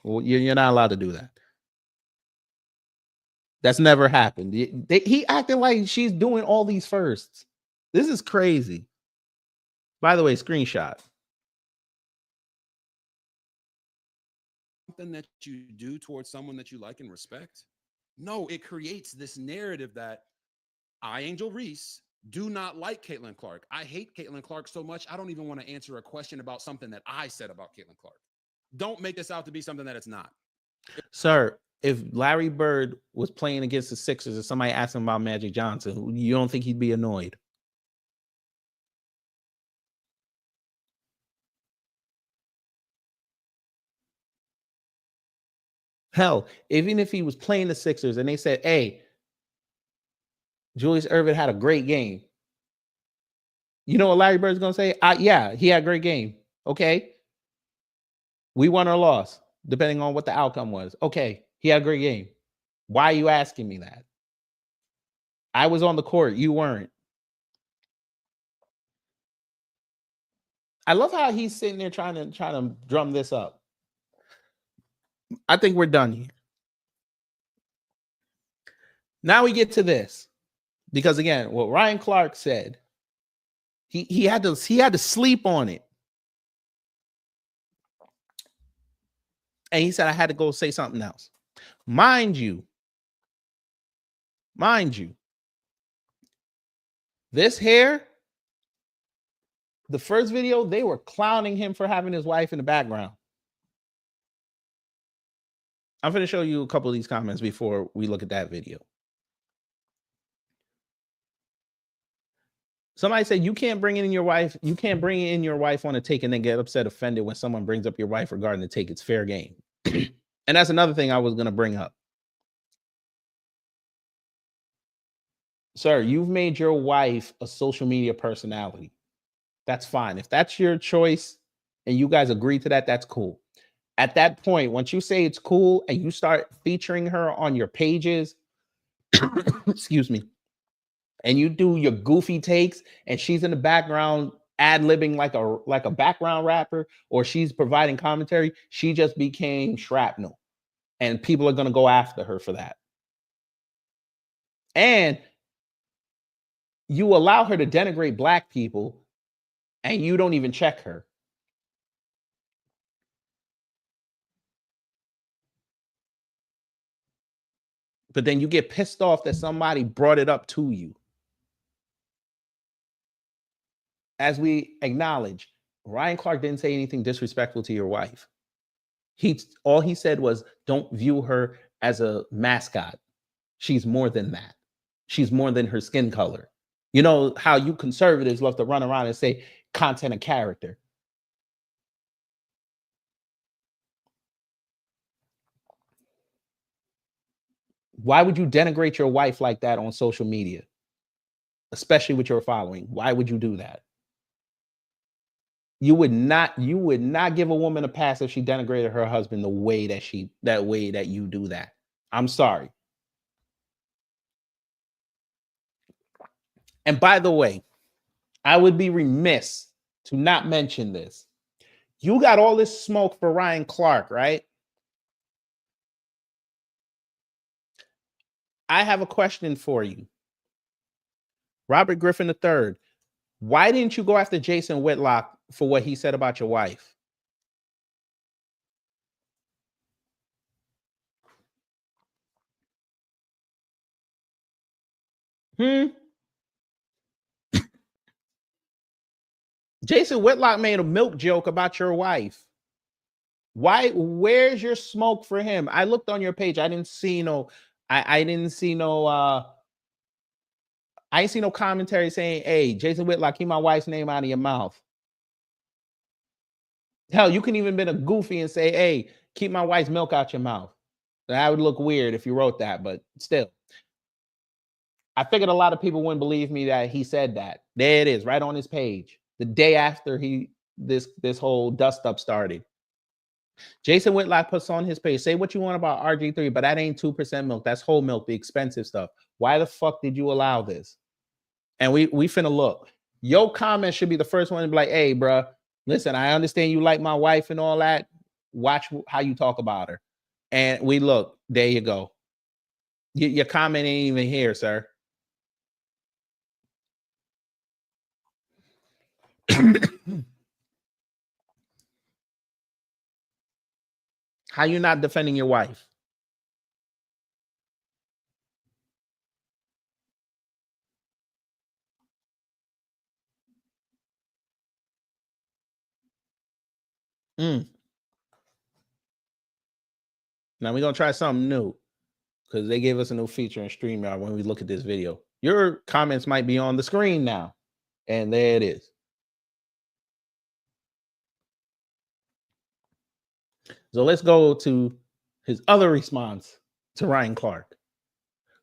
Well, you're not allowed to do that. That's never happened. He acting like she's doing all these firsts. This is crazy. By the way, screenshot. Something that you do towards someone that you like and respect? No, it creates this narrative that I, Angel Reese, do not like Caitlin Clark. I hate Caitlin Clark so much, I don't even want to answer a question about something that I said about Caitlin Clark. Don't make this out to be something that it's not. Sir, if Larry Bird was playing against the Sixers and somebody asked him about Magic Johnson, you don't think he'd be annoyed? Hell, even if he was playing the Sixers and they said, hey, Julius Erving had a great game. You know what Larry Bird's going to say? Yeah, he had a great game. Okay. We won or lost, depending on what the outcome was. Okay, he had a great game. Why are you asking me that? I was on the court. You weren't. I love how he's sitting there trying to drum this up. I think we're done here. Now we get to this. Because again, what Ryan Clark said, he had to sleep on it. And he said, I had to go say something else. Mind you, this hair, the first video, they were clowning him for having his wife in the background. I'm going to show you a couple of these comments before we look at that video. Somebody said you can't bring in your wife. You can't bring in your wife on a take and then get upset, offended when someone brings up your wife regarding the take. It's fair game. And that's another thing I was going to bring up. Sir, you've made your wife a social media personality. That's fine. If that's your choice and you guys agree to that, that's cool. At that point, once you say it's cool and you start featuring her on your pages, excuse me, and you do your goofy takes and she's in the background ad-libbing like a background rapper, or she's providing commentary, she just became shrapnel. And people are going to go after her for that. And you allow her to denigrate Black people and you don't even check her. But then you get pissed off that somebody brought it up to you. As we acknowledge, Ryan Clark didn't say anything disrespectful to your wife. All he said was, don't view her as a mascot. She's more than that. She's more than her skin color. You know how you conservatives love to run around and say content and character. Why would you denigrate your wife like that on social media? Especially with your following. Why would you do that? You would not give a woman a pass if she denigrated her husband the way that you do that. I'm sorry. And by the way, I would be remiss to not mention this. You got all this smoke for Ryan Clark, right? I have a question for you. Robert Griffin III, why didn't you go after Jason Whitlock for what he said about your wife. Jason Whitlock made a milk joke about your wife. Why? Where's your smoke for him? I looked on your page. I didn't see no. I didn't see no. I ain't see no commentary saying, "Hey, Jason Whitlock, keep my wife's name out of your mouth." Hell, you can even been a goofy and say, "Hey, keep my wife's milk out your mouth." That would look weird if you wrote that, but still. I figured a lot of people wouldn't believe me that he said that. There it is, right on his page. The day after this whole dust up started. Jason Whitlock puts on his page, say what you want about RG3, but that ain't 2% milk. That's whole milk, the expensive stuff. Why the fuck did you allow this? And we finna look. Your comment should be the first one to be like, hey, bro, listen, I understand you like my wife and all that. Watch how you talk about her. And we look, there you go. Your comment ain't even here, sir. How you not defending your wife? Now we're gonna try something new because they gave us a new feature in StreamYard when we look at this video. Your comments might be on the screen now, and there it is. So let's go to his other response to Ryan Clark.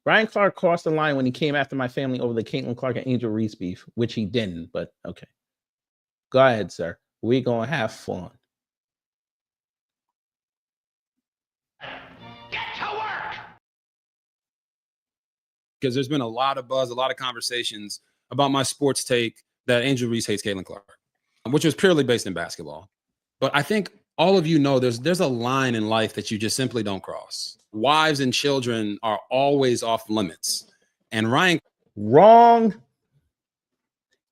Ryan Clark crossed the line when he came after my family over the Caitlin Clark and Angel Reese beef, which he didn't, but okay. Go ahead, sir. We're going to have fun. Get to work! Because there's been a lot of buzz, a lot of conversations about my sports take that Angel Reese hates Caitlin Clark, which was purely based in basketball. But I think all of you know there's a line in life that you just simply don't cross. Wives and children are always off limits. And Ryan... Wrong.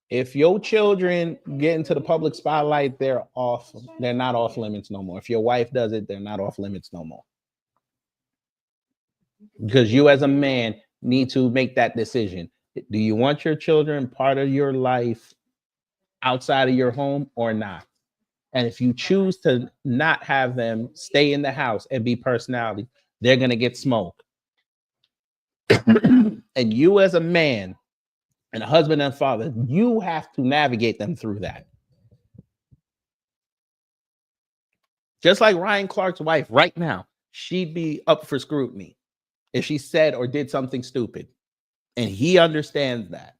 If your children get into the public spotlight, they're not off limits no more. If your wife does it, they're not off limits no more. Because you as a man need to make that decision. Do you want your children part of your life outside of your home or not? And if you choose to not have them stay in the house and be personality, they're going to get smoked. And you as a man and a husband and father, you have to navigate them through that. Just like Ryan Clark's wife right now, she'd be up for scrutiny if she said or did something stupid. And he understands that.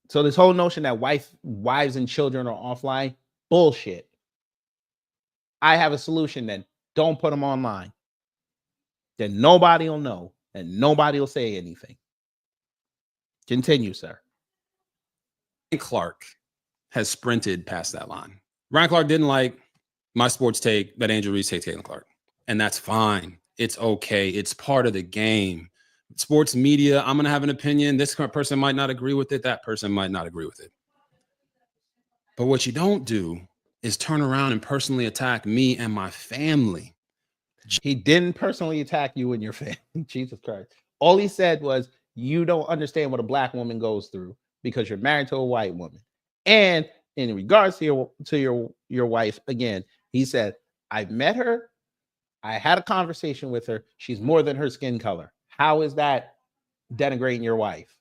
So this whole notion that wives and children are offline, bullshit. I have a solution then. Don't put them online. Then nobody will know and nobody will say anything. Continue, sir. Clark has sprinted past that line. Ryan Clark didn't like my sports take that Angel Reese hates Caitlin Clark. And that's fine. It's okay. It's part of the game. Sports media, I'm going to have an opinion. This person might not agree with it. That person might not agree with it. But what you don't do is turn around and personally attack me and my family. He didn't personally attack you and your family. Jesus Christ. All he said was, you don't understand what a black woman goes through because you're married to a white woman. And in regards to your wife, again, he said, I've met her. I had a conversation with her. She's more than her skin color. How is that denigrating your wife?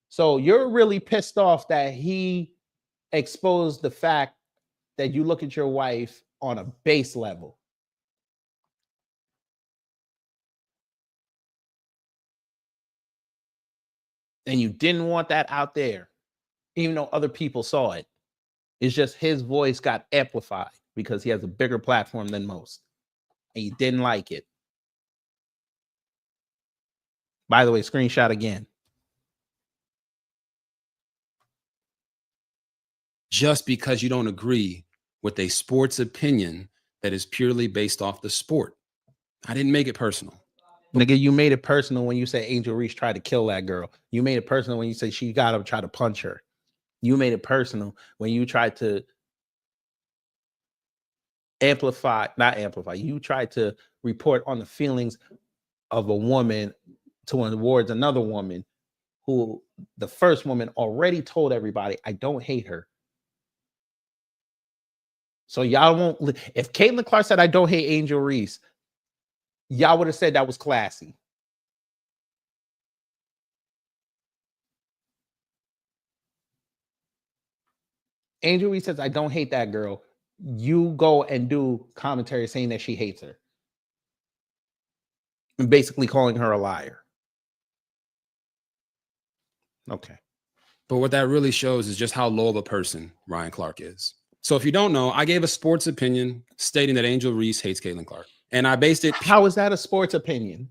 So you're really pissed off that he exposed the fact that you look at your wife on a base level. And you didn't want that out there, even though other people saw it. It's just his voice got amplified because he has a bigger platform than most. And you didn't like it. By the way, screenshot again. Just because you don't agree with a sports opinion that is purely based off the sport. I didn't make it personal. Nigga, you made it personal when you say Angel Reese tried to kill that girl. You made it personal when you say she got to try to punch her. You made it personal when you tried to you tried to report on the feelings of a woman towards another woman who the first woman already told everybody, I don't hate her. So y'all won't, if Caitlin Clark said, I don't hate Angel Reese, y'all would have said that was classy. Angel Reese says, I don't hate that girl. You go and do commentary saying that she hates her. And basically calling her a liar. Okay. But what that really shows is just how low of a person Ryan Clark is. So if you don't know, I gave a sports opinion stating that Angel Reese hates Caitlin Clark. And I based it. How is that a sports opinion?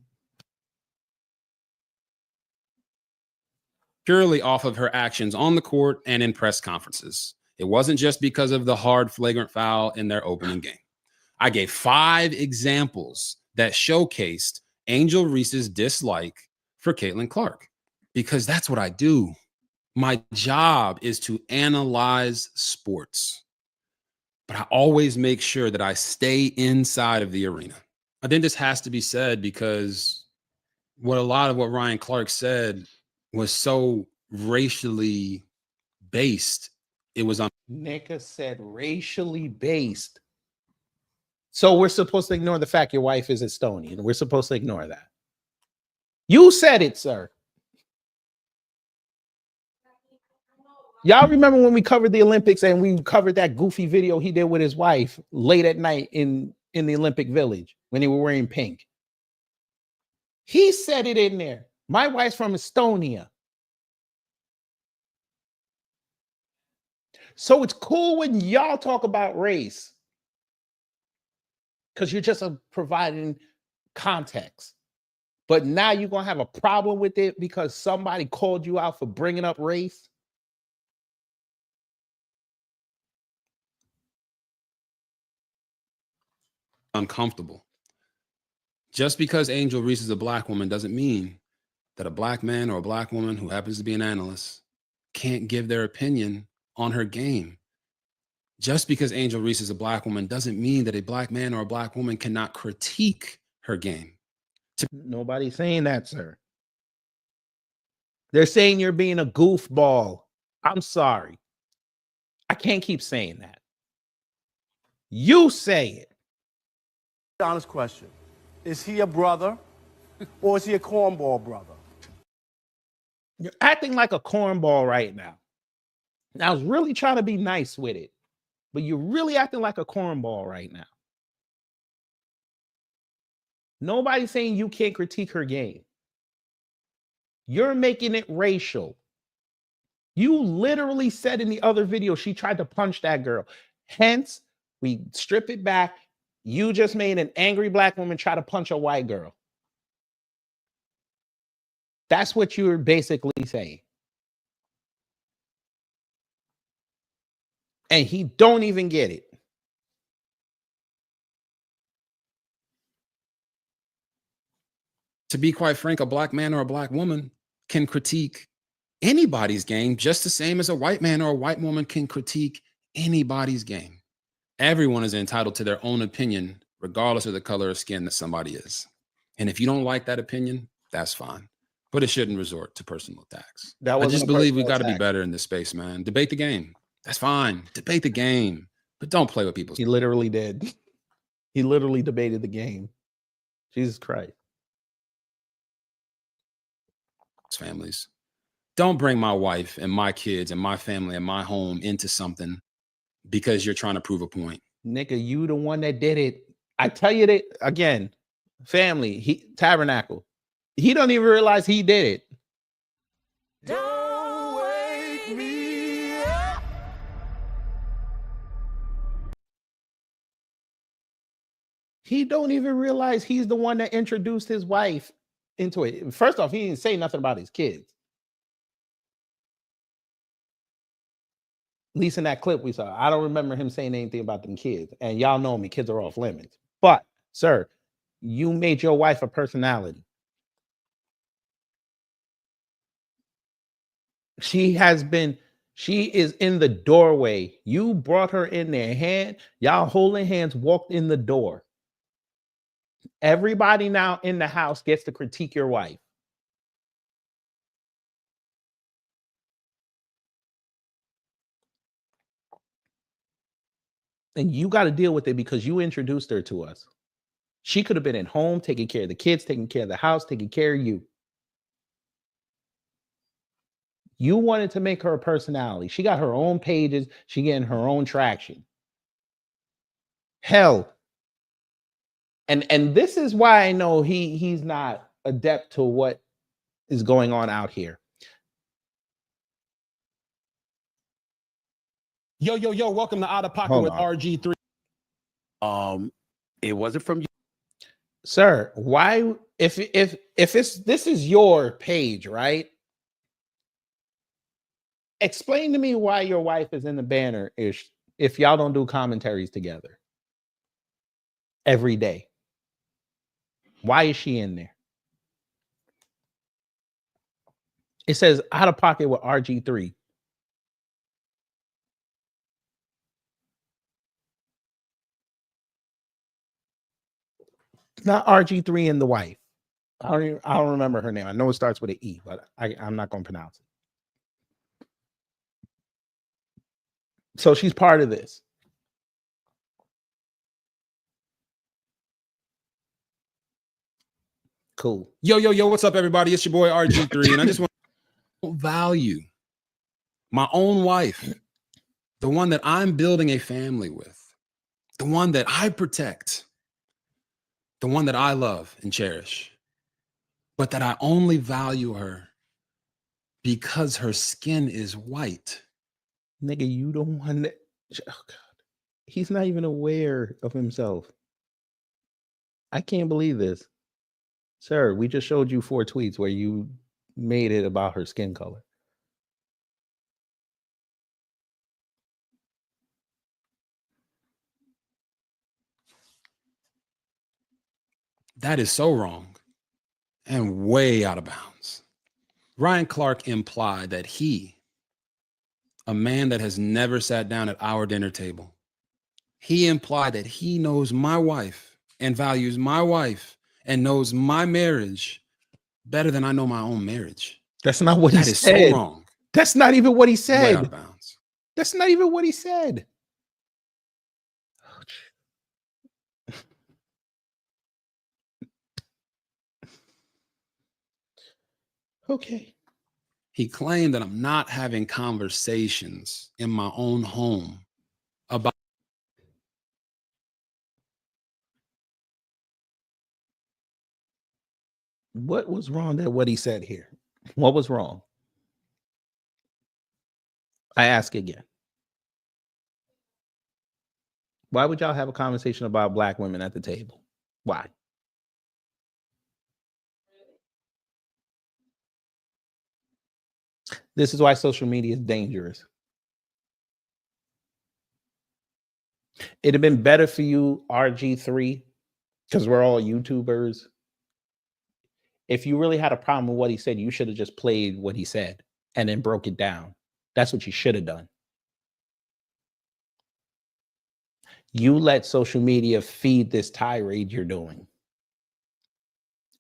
Purely off of her actions on the court and in press conferences. It wasn't just because of the hard flagrant foul in their opening game. I gave 5 examples that showcased Angel Reese's dislike for Caitlin Clark, because that's what I do. My job is to analyze sports, but I always make sure that I stay inside of the arena. I think this has to be said because a lot of what Ryan Clark said was so racially based. It was on. Nika said racially based. So we're supposed to ignore the fact your wife is Estonian. We're supposed to ignore that. You said it, sir. Y'all remember when we covered the Olympics and we covered that goofy video he did with his wife late at night in the Olympic Village when they were wearing pink? He said it in there. My wife's from Estonia. So it's cool when y'all talk about race because you're just providing context. But now you're going to have a problem with it because somebody called you out for bringing up race? Uncomfortable. Just because Angel Reese is a black woman doesn't mean that a black man or a black woman who happens to be an analyst can't give their opinion on her game. Just because Angel Reese is a black woman doesn't mean that a black man or a black woman cannot critique her game. Nobody's saying that, sir. They're saying you're being a goofball. I'm sorry. I can't keep saying that. You say it. Honest question. Is he a brother or is he a cornball brother? You're acting like a cornball right now. And I was really trying to be nice with it, but you're really acting like a cornball right now. Nobody's saying you can't critique her game. You're making it racial. You literally said in the other video she tried to punch that girl. Hence, we strip it back. You just made an angry black woman try to punch a white girl. That's what you're basically saying. And he don't even get it. To be quite frank, a black man or a black woman can critique anybody's game just the same as a white man or a white woman can critique anybody's game. Everyone is entitled to their own opinion, regardless of the color of skin that somebody is. And if you don't like that opinion, that's fine. But it shouldn't resort to personal attacks. I just believe we got to be better in this space, man. Debate the game. That's fine. Debate the game. But don't play with people's. He literally did. He literally debated the game. Jesus Christ. Families. Don't bring my wife and my kids and my family and my home into something because you're trying to prove a point. Nigga, you the one that did it. I tell you that again, family, Tabernacle. He don't even realize he did it. Don't wake me up. He don't even realize he's the one that introduced his wife into it. First off, he didn't say nothing about his kids. At least in that clip we saw. I don't remember him saying anything about them kids. And y'all know me, kids are off limits. But, sir, you made your wife a personality. She is in the doorway. You brought her in there. Y'all holding hands, walked in the door. Everybody now in the house gets to critique your wife. And you got to deal with it because you introduced her to us. She could have been at home, taking care of the kids, taking care of the house, taking care of you. You wanted to make her a personality. She got her own pages. She getting her own traction. Hell. And this is why I know he's not adept to what is going on out here. Yo, welcome to Out of Pocket with RG3. It wasn't from you. Sir, why if this is your page, right? Explain to me why your wife is in the banner if y'all don't do commentaries together every day. Why is she in there? It says Out of Pocket with RG3. Not RG3 and the wife. I don't remember her name. I know it starts with an E, but I'm not going to pronounce it. So she's part of this. Cool. Yo, what's up, everybody? It's your boy RG3, and I just want to value my own wife, the one that I'm building a family with, the one that I protect, the one that I love and cherish, but that I only value her because her skin is white. Nigga, you don't want that. Oh God. He's not even aware of himself. I can't believe this. Sir, we just showed you 4 tweets where you made it about her skin color. That is so wrong and way out of bounds. Ryan Clark implied that he, a man that has never sat down at our dinner table, he implied that he knows my wife and values my wife and knows my marriage better than I know my own marriage. That's not what he said. That is so wrong. That's not even what he said. Way out of bounds. That's not even what he said. Okay. He claimed that I'm not having conversations in my own home about what was wrong that what he said here? What was wrong? I ask again. Why would y'all have a conversation about black women at the table? Why? This is why social media is dangerous. It'd have been better for you, RG3, because we're all YouTubers. If you really had a problem with what he said, you should have just played what he said and then broke it down. That's what you should have done. You let social media feed this tirade you're doing.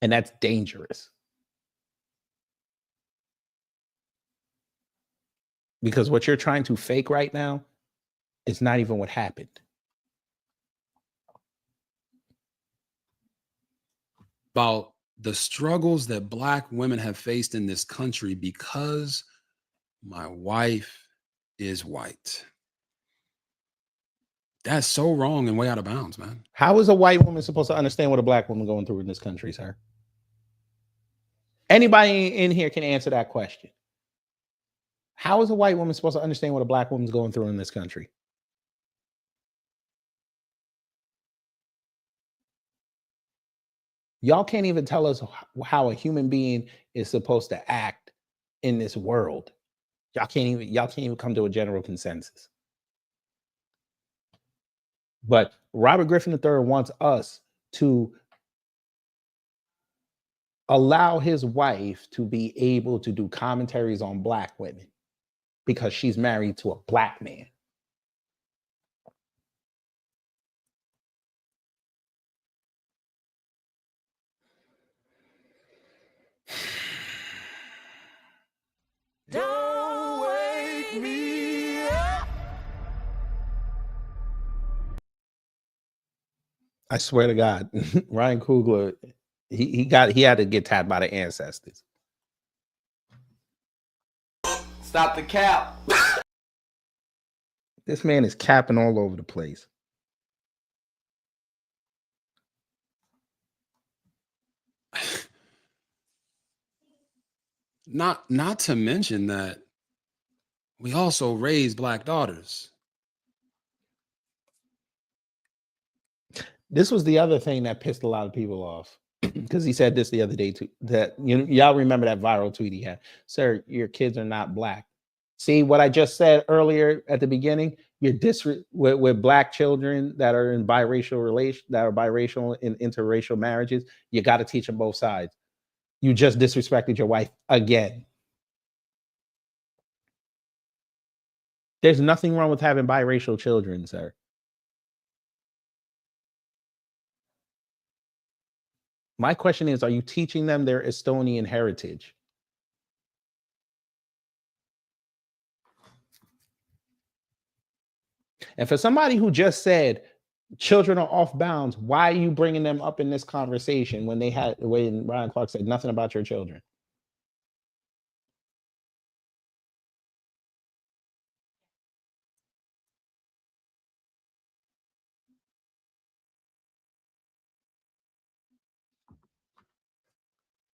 And that's dangerous. Because what you're trying to fake right now is not even what happened. about the struggles that Black women have faced in this country because my wife is white. That's so wrong and way out of bounds, man. How is a white woman supposed to understand what a Black woman going through in this country, sir? Anybody in here can answer that question. How is a white woman supposed to understand what a Black woman's going through in this country? Y'all can't even tell us how a human being is supposed to act in this world. Y'all can't even come to a general consensus. But Robert Griffin III wants us to allow his wife to be able to do commentaries on Black women. because she's married to a black man. Don't wake me up. I swear to God, Ryan Coogler, he had to get tapped by the ancestors. Stop the cap. This man is capping all over the place. Not to mention that we also raise black daughters. This was the other thing that pissed a lot of people off, because he said this the other day too, that y'all remember that viral tweet he had. Sir, your kids are not black. See what I just said earlier at the beginning? You're with black children that are in biracial in interracial marriages. You got to teach them both sides. You just disrespected your wife again. There's nothing wrong with having biracial children, sir. My question is, are you teaching them their Estonian heritage? And for somebody who just said children are off bounds, why are you bringing them up in this conversation when Ryan Clark said nothing about your children?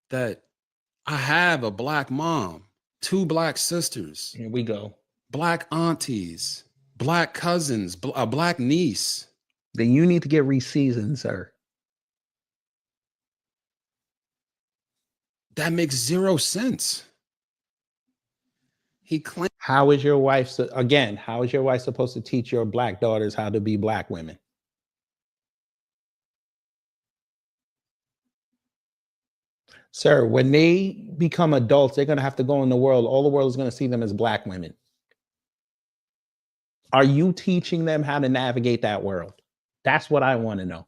That I have a black mom, 2 black sisters. Here we go. Black aunties, black cousins, a black niece. Then you need to get reseasoned, sir. That makes 0 sense. He claimed. How is your wife supposed to teach your black daughters how to be black women? Sir, when they become adults, they're going to have to go in the world. All the world is going to see them as black women. Are you teaching them how to navigate that world? That's what I want to know.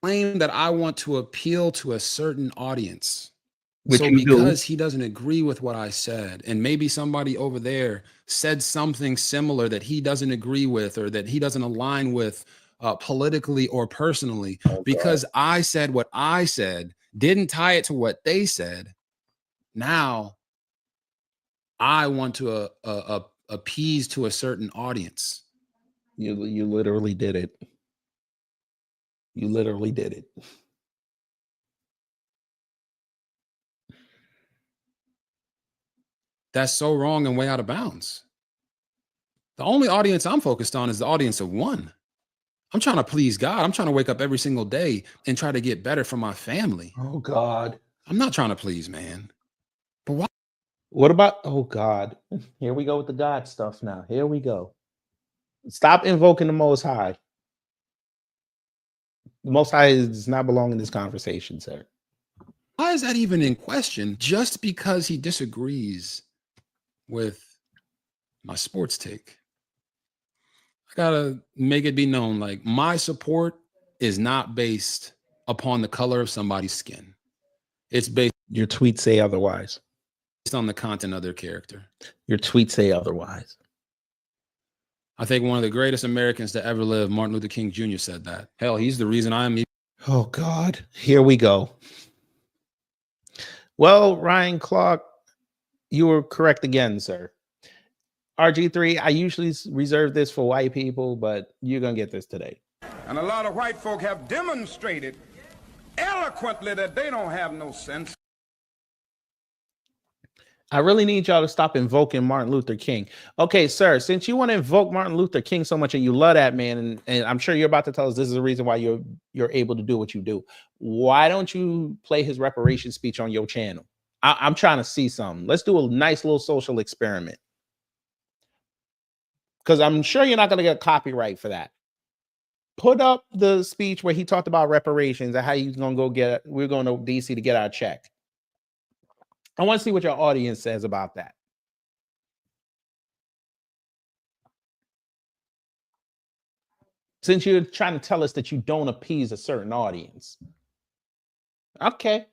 Claim that I want to appeal to a certain audience. Which so you because do. he doesn't agree with what I said, and maybe somebody over there said something similar that he doesn't agree with or that he doesn't align with politically or personally, because I said what I said, didn't tie it to what they said. Now I want to appease to a certain audience. You literally did it. You literally did it. That's so wrong and way out of bounds. The only audience I'm focused on is the audience of one. I'm trying to please God. I'm trying to wake up every single day and try to get better for my family. Oh, God. I'm not trying to please man. But why? What about, oh, God. Here we go with the God stuff now. Here we go. Stop invoking the Most High. The Most High does not belong in this conversation, sir. Why is that even in question? Just because he disagrees with my sports take. I gotta make it be known, like, my support is not based upon the color of somebody's skin. It's based. Your tweets say otherwise. Based on the content of their character. Your tweets say otherwise. I think one of the greatest Americans to ever live, Martin Luther King Jr., said that. Hell, he's the reason I'm. Oh, God. Here we go. Well, Ryan Clark, you were correct again, sir. RG3, I usually reserve this for white people, but you're going to get this today. And a lot of white folk have demonstrated eloquently that they don't have no sense. I really need y'all to stop invoking Martin Luther King. Okay, sir, since you want to invoke Martin Luther King so much and you love that man, and I'm sure you're about to tell us this is the reason why you're able to do what you do, why don't you play his reparations speech on your channel? I'm trying to see something. Let's do a nice little social experiment. Because I'm sure you're not going to get copyright for that. Put up the speech where he talked about reparations and how he's gonna we're going to DC to get our check. I want to see what your audience says about that. Since you're trying to tell us that you don't appease a certain audience. Okay.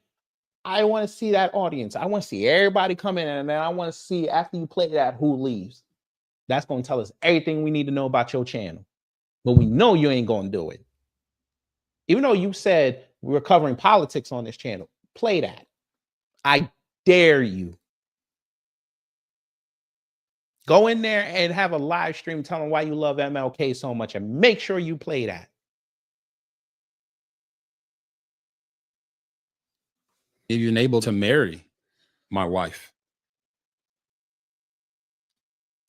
I want to see that audience. I want to see everybody come in, and then I want to see after you play that who leaves. That's going to tell us everything we need to know about your channel. But we know you ain't going to do it. Even though you said we're covering politics on this channel, play that. I dare you. Go in there and have a live stream telling why you love MLK so much, and make sure you play that. Even able to marry my wife.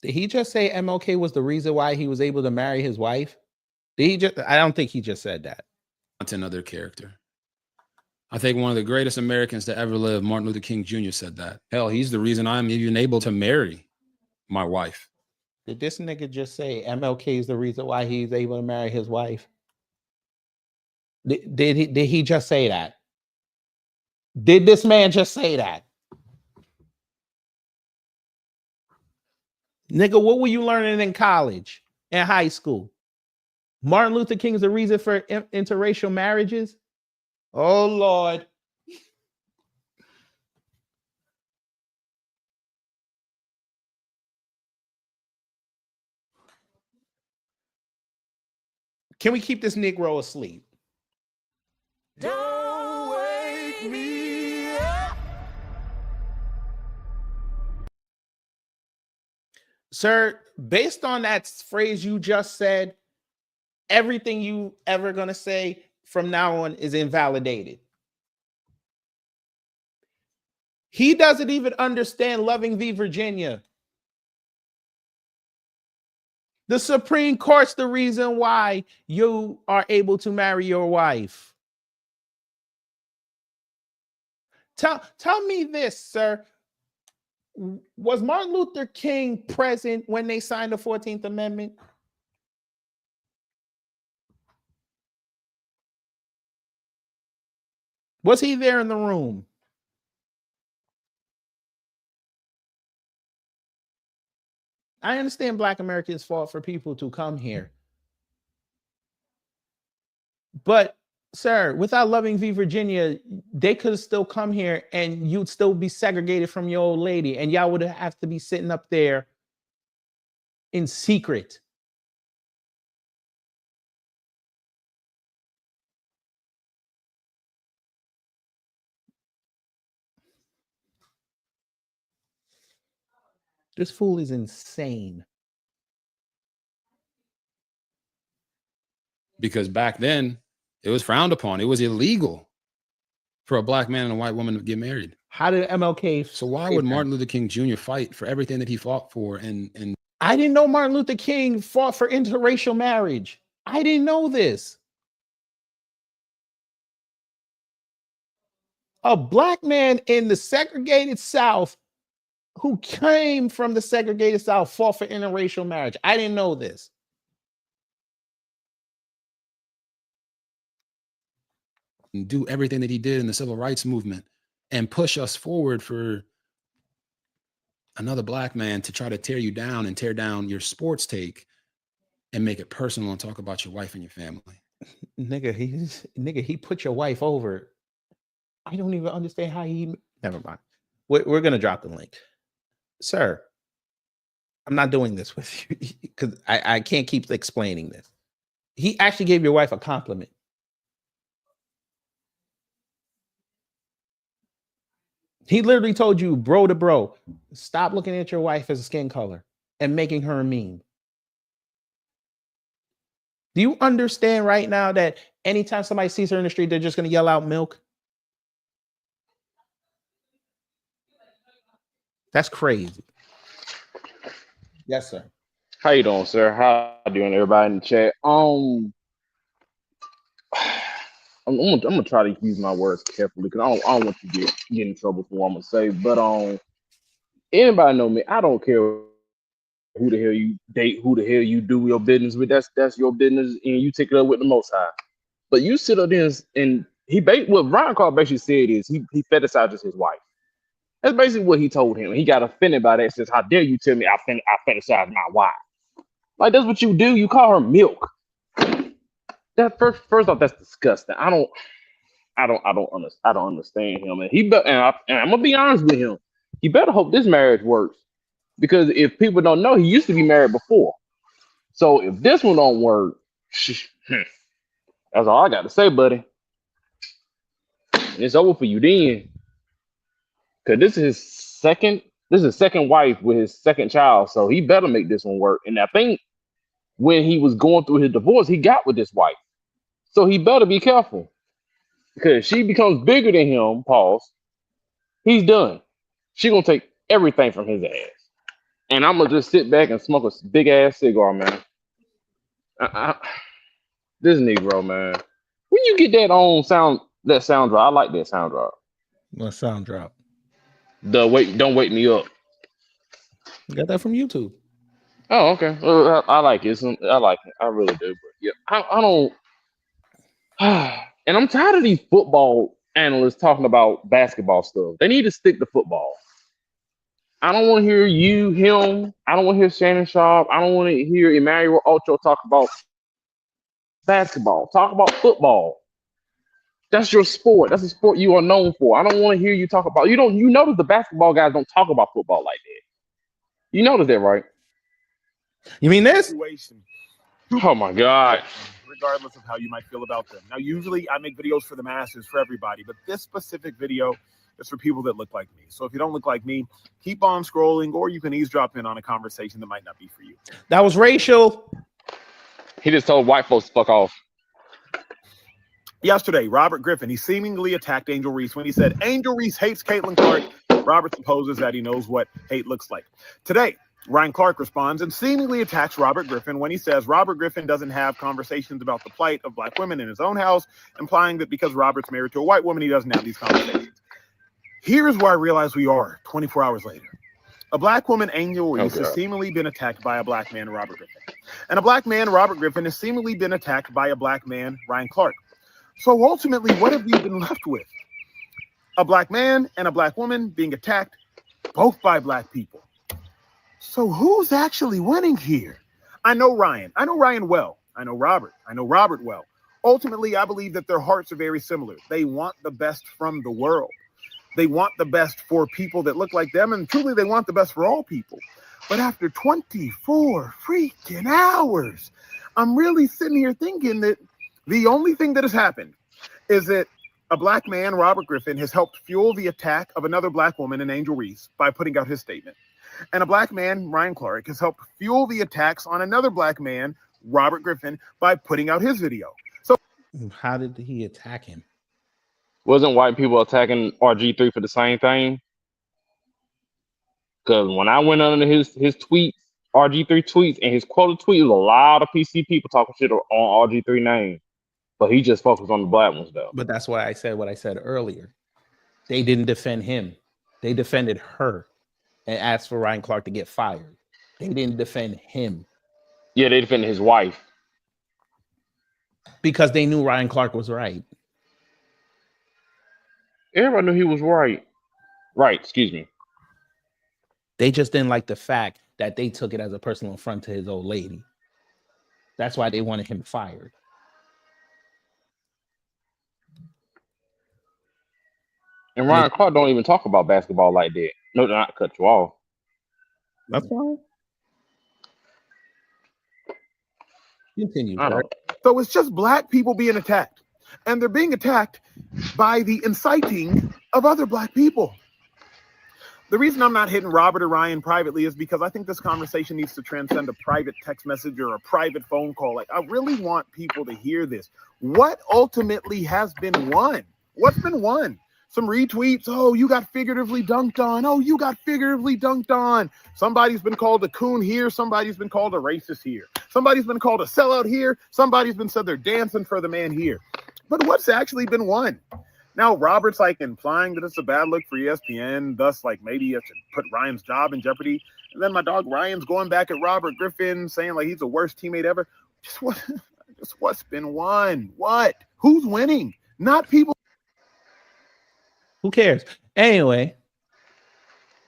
Did he just say MLK was the reason why he was able to marry his wife? Did he just? I don't think he just said that. That's another character. I think one of the greatest Americans to ever live, Martin Luther King Jr. said that. Hell, he's the reason I'm even able to marry my wife. Did this nigga just say MLK is the reason why he's able to marry his wife? Did he just say that? Did this man just say that? Nigga, what were you learning in college and high school? Martin Luther King is the reason for interracial marriages? Oh, Lord. Can we keep this Negro asleep? Don't wake me up. Sir, based on that phrase you just said, everything you ever going to say from now on is invalidated. He doesn't even understand Loving v. Virginia. The Supreme Court's the reason why you are able to marry your wife. Tell me this, sir. Was Martin Luther King present when they signed the 14th Amendment? Was he there in the room? I understand Black Americans fought for people to come here. But, sir, without Loving v. Virginia, they could still come here and you'd still be segregated from your old lady, and y'all would have to be sitting up there in secret. This fool is insane. Because back then, it was frowned upon. It was illegal for a Black man and a white woman to get married. How did MLK? So why would Martin Luther King Jr. fight for everything that he fought for? And I didn't know Martin Luther King fought for interracial marriage. I didn't know this. A Black man in the segregated South who came from the segregated South fought for interracial marriage. I didn't know this. and do everything that he did in the civil rights movement and push us forward for another Black man to try to tear you down and tear down your sports take and make it personal and talk about your wife and your family. Nigga, he put your wife over. I don't even understand how he. Never mind. We're gonna drop the link, sir. I'm not doing this with you because I can't keep explaining this. He actually gave your wife a compliment. He literally told you, bro to bro, stop looking at your wife as a skin color and making her a meme. Do you understand right now that anytime somebody sees her in the street, they're just going to yell out milk? That's crazy. Yes, sir. How you doing, sir? How you doing, everybody in the chat? I'm gonna try to use my words carefully because I don't want to get in trouble for what I'm gonna say. But anybody know me? I don't care who the hell you date, who the hell you do your business with. That's your business, and you take it up with the Most High. But you sit up there and what Ryan Clark basically said is he fetishizes his wife. That's basically what he told him. He got offended by that. Says, "How dare you tell me I fetishize my wife? Like that's what you do. You call her milk." That first off, that's disgusting. I don't understand him. And I'm gonna be honest with him. He better hope this marriage works, because if people don't know, he used to be married before. So if this one don't work, that's all I got to say, buddy. It's over for you then. Cause this is his second wife with his second child, so he better make this one work. And I think when he was going through his divorce, he got with this wife, so he better be careful, because she becomes bigger than him. Pause. He's done. She gonna take everything from his ass, and I'm gonna just sit back and smoke a big ass cigar, man. This Negro, man. When you get that sound drop, I like that sound drop. What sound drop? Don't wake me up. You got that from YouTube. Oh, okay. I like it. I like it. I really do. But yeah, I don't. And I'm tired of these football analysts talking about basketball stuff. They need to stick to football. I don't want to hear him. I don't want to hear Shannon Sharp. I don't want to hear Emmanuel Ocho talk about basketball. Talk about football. That's your sport. That's a sport you are known for. I don't want to hear you talk about. You notice the basketball guys don't talk about football like that. You notice that, right? You mean this? Oh my God. Regardless of how you might feel about them. Now, usually I make videos for the masses, for everybody, but this specific video is for people that look like me. So if you don't look like me, keep on scrolling, or you can eavesdrop in on a conversation that might not be for you. That was racial. He just told white folks to fuck off. Yesterday, Robert Griffin, he seemingly attacked Angel Reese when he said Angel Reese hates Caitlin Clark. Robert supposes that he knows what hate looks like. Today, Ryan Clark responds and seemingly attacks Robert Griffin when he says Robert Griffin doesn't have conversations about the plight of black women in his own house, implying that because Robert's married to a white woman, he doesn't have these conversations. Here's where I realize we are 24 hours later. A black woman, Angel Reese, has seemingly been attacked by a black man, Robert Griffin. And a black man, Robert Griffin, has seemingly been attacked by a black man, Ryan Clark. So ultimately, what have we been left with? A black man and a black woman being attacked, both by black people. So who's actually winning here? I know Ryan. I know Ryan well. I know Robert. I know Robert well. Ultimately, I believe that their hearts are very similar. They want the best from the world. They want the best for people that look like them, and truly they want the best for all people. But after 24 freaking hours, I'm really sitting here thinking that the only thing that has happened is that a black man, Robert Griffin, has helped fuel the attack of another black woman in Angel Reese by putting out his statement. And a black man, Ryan Clark, has helped fuel the attacks on another black man, Robert Griffin, by putting out his video. So how did he attack him? Wasn't white people attacking RGIII for the same thing? Because when I went under his tweets, RGIII tweets, and his quoted tweet, was a lot of PC people talking shit on RGIII name. But he just focused on the black ones, though. But that's why I said what I said earlier. They didn't defend him. They defended her and asked for Ryan Clark to get fired. They didn't defend him. Yeah, they defended his wife. Because they knew Ryan Clark was right. Everybody knew he was right. Right, excuse me. They just didn't like the fact that they took it as a personal affront to his old lady. That's why they wanted him fired. And Ryan Clark don't even talk about basketball like that. No, not to cut you off. That's fine. Continue. So it's just black people being attacked. And they're being attacked by the inciting of other black people. The reason I'm not hitting Robert or Ryan privately is because I think this conversation needs to transcend a private text message or a private phone call. Like, I really want people to hear this. What ultimately has been won? What's been won? Some retweets. Oh, you got figuratively dunked on. Oh, you got figuratively dunked on. Somebody's been called a coon here. Somebody's been called a racist here. Somebody's been called a sellout here. Somebody's been said they're dancing for the man here. But what's actually been won? Now Robert's like implying that it's a bad look for ESPN, thus like maybe you have to put Ryan's job in jeopardy. And then my dog Ryan's going back at Robert Griffin, saying like he's the worst teammate ever. Just what's been won? What? Who's winning? Not people. Who cares? Anyway,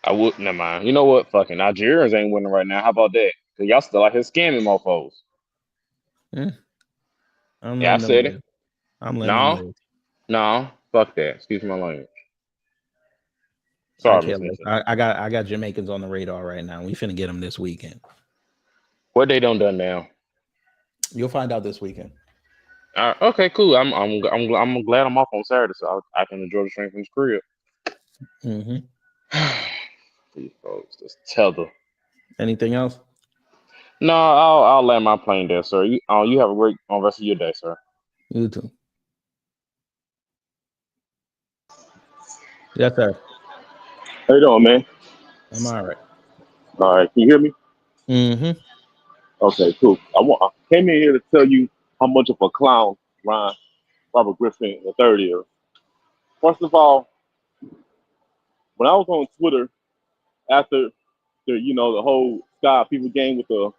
I would never mind. You know what? Fucking Nigerians ain't winning right now. How about that? Cause y'all still out here scamming mofos. I'm Yeah, I letting them said live. it. I'm letting them No, live. no, fuck that. Excuse my language. I Sorry, care Miss less. Nisha. I got Jamaicans on the radar right now. We finna get them this weekend. What they done now? You'll find out this weekend. Okay, cool. I'm glad I'm off on Saturday, so I can enjoy the stream from his crib. Mm-hmm. These folks, this tether. Anything else? No, I'll land my plane there, sir. You have a great rest of your day, sir. You too. Yes, sir. How you doing, man? I'm all right. All right, can you hear me? Mm-hmm. Okay, cool. I came in here to tell you how much of a clown Robert Griffin III is. First of all, when I was on Twitter after the whole Sky People game with the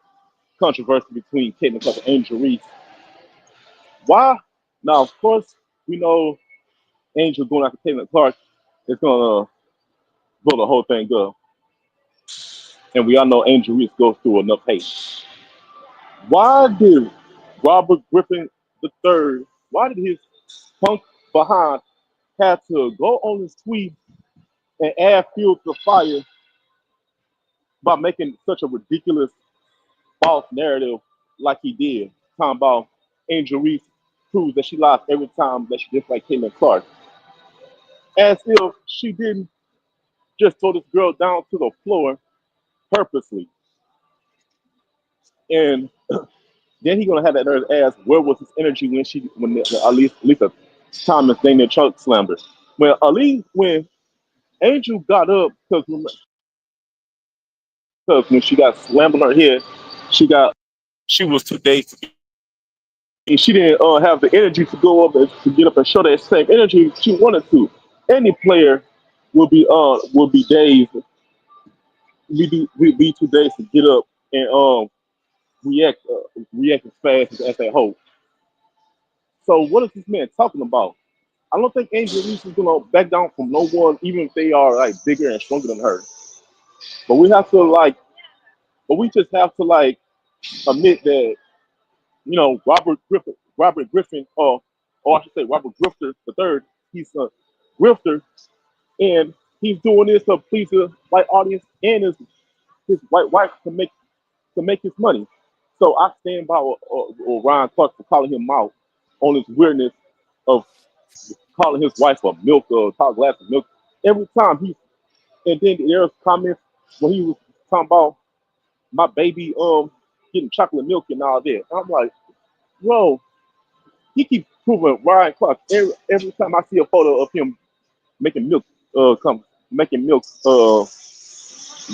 controversy between Caitlin Clark and Angel Reese, why? Now, of course, we know Angel going after Caitlin Clark is gonna blow the whole thing up, and we all know Angel Reese goes through enough hate. Why did Robert Griffin III? Why did his punk behind have to go on his tweet and add fuel to the fire by making such a ridiculous false narrative like he did, talking about Angel Reese proves that she lies every time that she just like Caitlin Clark, as if she didn't just throw this girl down to the floor purposely. And then he gonna have that nerve to ask where was his energy when at least Thomas Daniel Chuck slammed her. Well, at least when Angel got up, because when she got slammed on her head, she was too dazed. And she didn't have the energy to go up and to get up and show that same energy she wanted to. Any player will be dazed, be too dazed to get up and react as fast as they hope. So what is this man talking about? I don't think Angel Reese is gonna back down from no one, even if they are like bigger and stronger than her. But we just have to admit that Robert Griffin, or I should say Robert Grifter the third, he's a grifter, and he's doing this to please the white audience and his white wife to make his money. So I stand by Ryan Clark for calling him out on his weirdness of calling his wife a milk or tall glass of milk every time and then there's comments when he was talking about my baby getting chocolate milk and all that. I'm like, bro, he keeps proving Ryan Clark every time I see a photo of him making milk making milk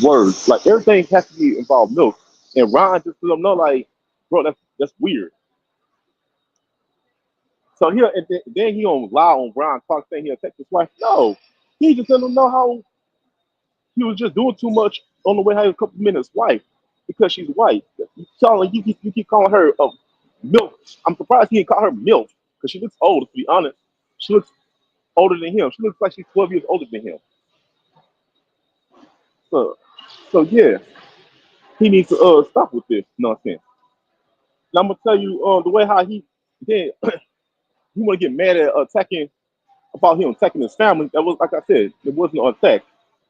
words. Like everything has to be involved milk. And Ryan just let them know like, bro, that's weird. So then he don't lie on Ryan Clark saying he'll text his wife. No. He just let them know how he was just doing too much on the way how he complimented his wife because she's white. You keep calling her milk. I'm surprised he didn't call her milk because she looks old, to be honest. She looks older than him. She looks like she's 12 years older than him. So yeah, he needs to stop with this nonsense. Now I'm gonna tell you the way how he did. He want to get mad at him attacking his family. That was like I said, it wasn't an attack,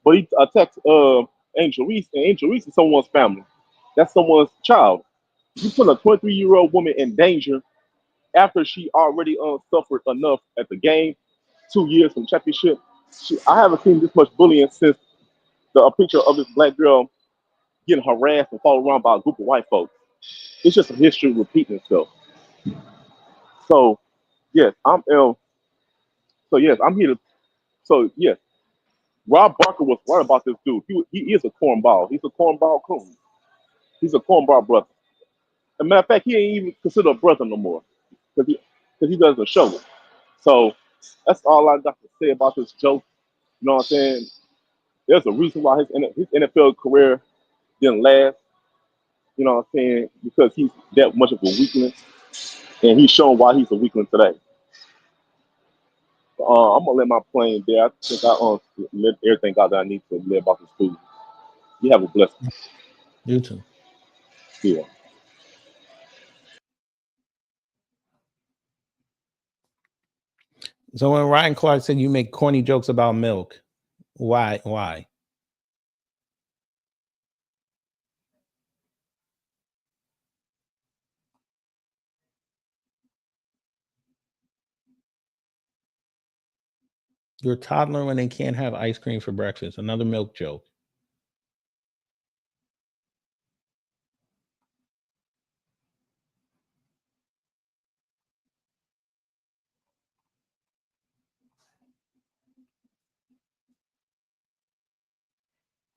but he attacked Angel Reese, and Angel Reese is someone's family. That's someone's child. You put a 23-year-old woman in danger after she already suffered enough at the game, 2 years from championship. I haven't seen this much bullying since a picture of this black girl getting harassed and followed around by a group of white folks. It's just a history repeating itself. So yes, I'm L. So yes, I'm here to. So yes, Rob Barker was right about this dude. He is a cornball. He's a cornball coon. He's a cornball brother. As a matter of fact, he ain't even considered a brother no more because he doesn't show it. So That's all I got to say about this joke. You know what I'm saying? There's a reason why his NFL career didn't last. You know what I'm saying? Because he's that much of a weakling, and he's shown why he's a weakling today. I'm gonna let my plane there. I think I let everything out that I need to live off this food. You have a blessed one. You too. Yeah. So when Ryan Clark said you make corny jokes about milk, why? Why? Your toddler when they can't have ice cream for breakfast. Another milk joke.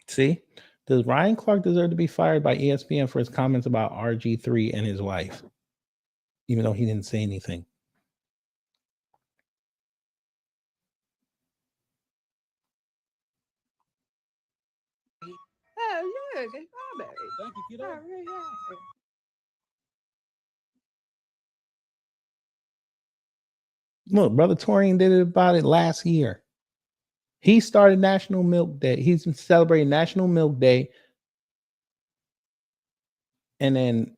See? Does Ryan Clark deserve to be fired by ESPN for his comments about RG3 and his wife? Even though he didn't say anything. Oh, look, it's strawberry. Thank you, kiddo. Look, Brother Torian did it about it last year. He started National Milk Day. He's been celebrating National Milk Day. And then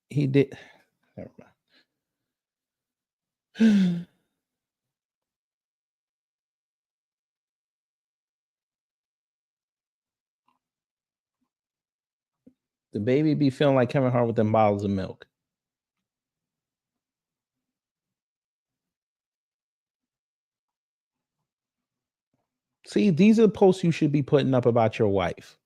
he did. Never mind. The baby be feeling like Kevin Hart with them bottles of milk. See, these are the posts you should be putting up about your wife.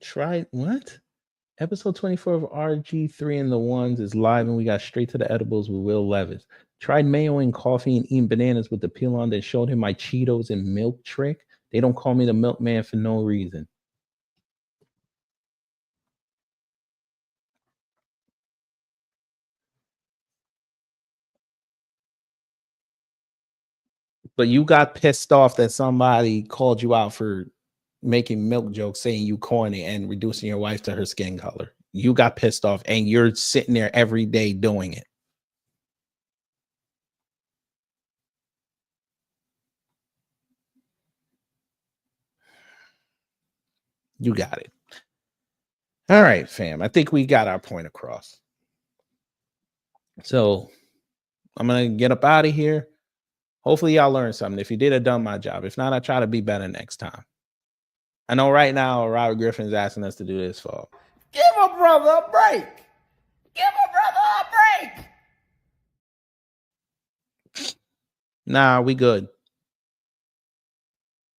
Try what? Episode 24 of RG3 and the Ones is live, and we got straight to the edibles with Will Levis. Tried mayo and coffee and eating bananas with the peel on, then showed him my Cheetos and milk trick. They don't call me the milkman for no reason. But you got pissed off that somebody called you out for making milk jokes, saying you corny and reducing your wife to her skin color. You got pissed off, and you're sitting there every day doing it. You got it. All right, fam. I think we got our point across. So I'm going to get up out of here. Hopefully y'all learned something. If you did, I done my job. If not, I try to be better next time. I know right now Robert Griffin's asking us to do this for. Give a brother a break. Give a brother a break. Nah, we good.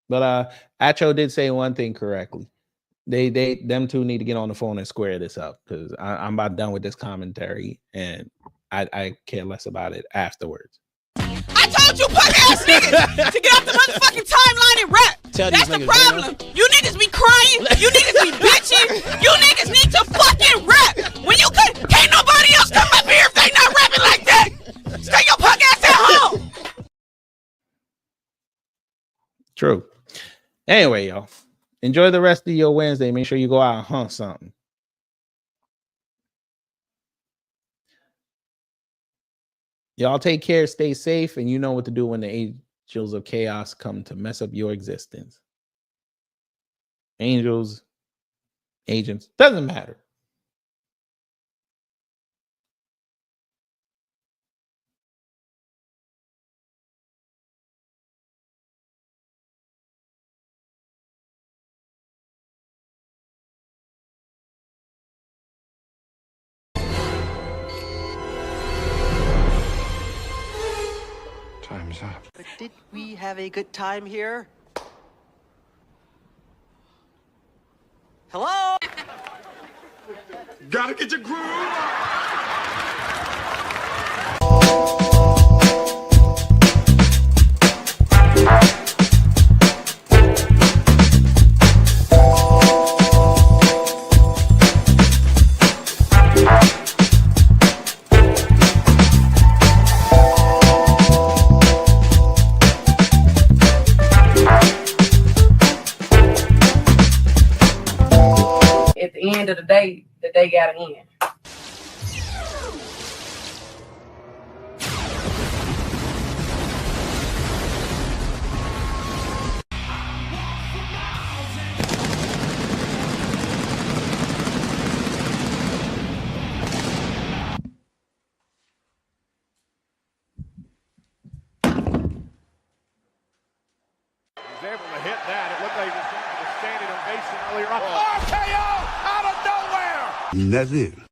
But Acho did say one thing correctly. Them two need to get on the phone and square this up, because I'm about done with this commentary, and I care less about it afterwards. I told you punk ass niggas to get off the motherfucking timeline and rap. That's the problem. You niggas be crying. You niggas be bitching. You niggas need to fucking rap. When you could, can't nobody else come up here if they not rapping like that. Stay your punk ass at home. True. Anyway, y'all, enjoy the rest of your Wednesday. Make sure you go out and hunt something. Y'all take care, stay safe, and you know what to do when the angels of chaos come to mess up your existence. Angels, agents, doesn't matter. Time's up. But did we have a good time here? Hello? Gotta get your groove on. At the end of the day gotta end. He's able to hit that. It looked like he was going for the standing ovation earlier on. RKO out of nowhere. And that's it.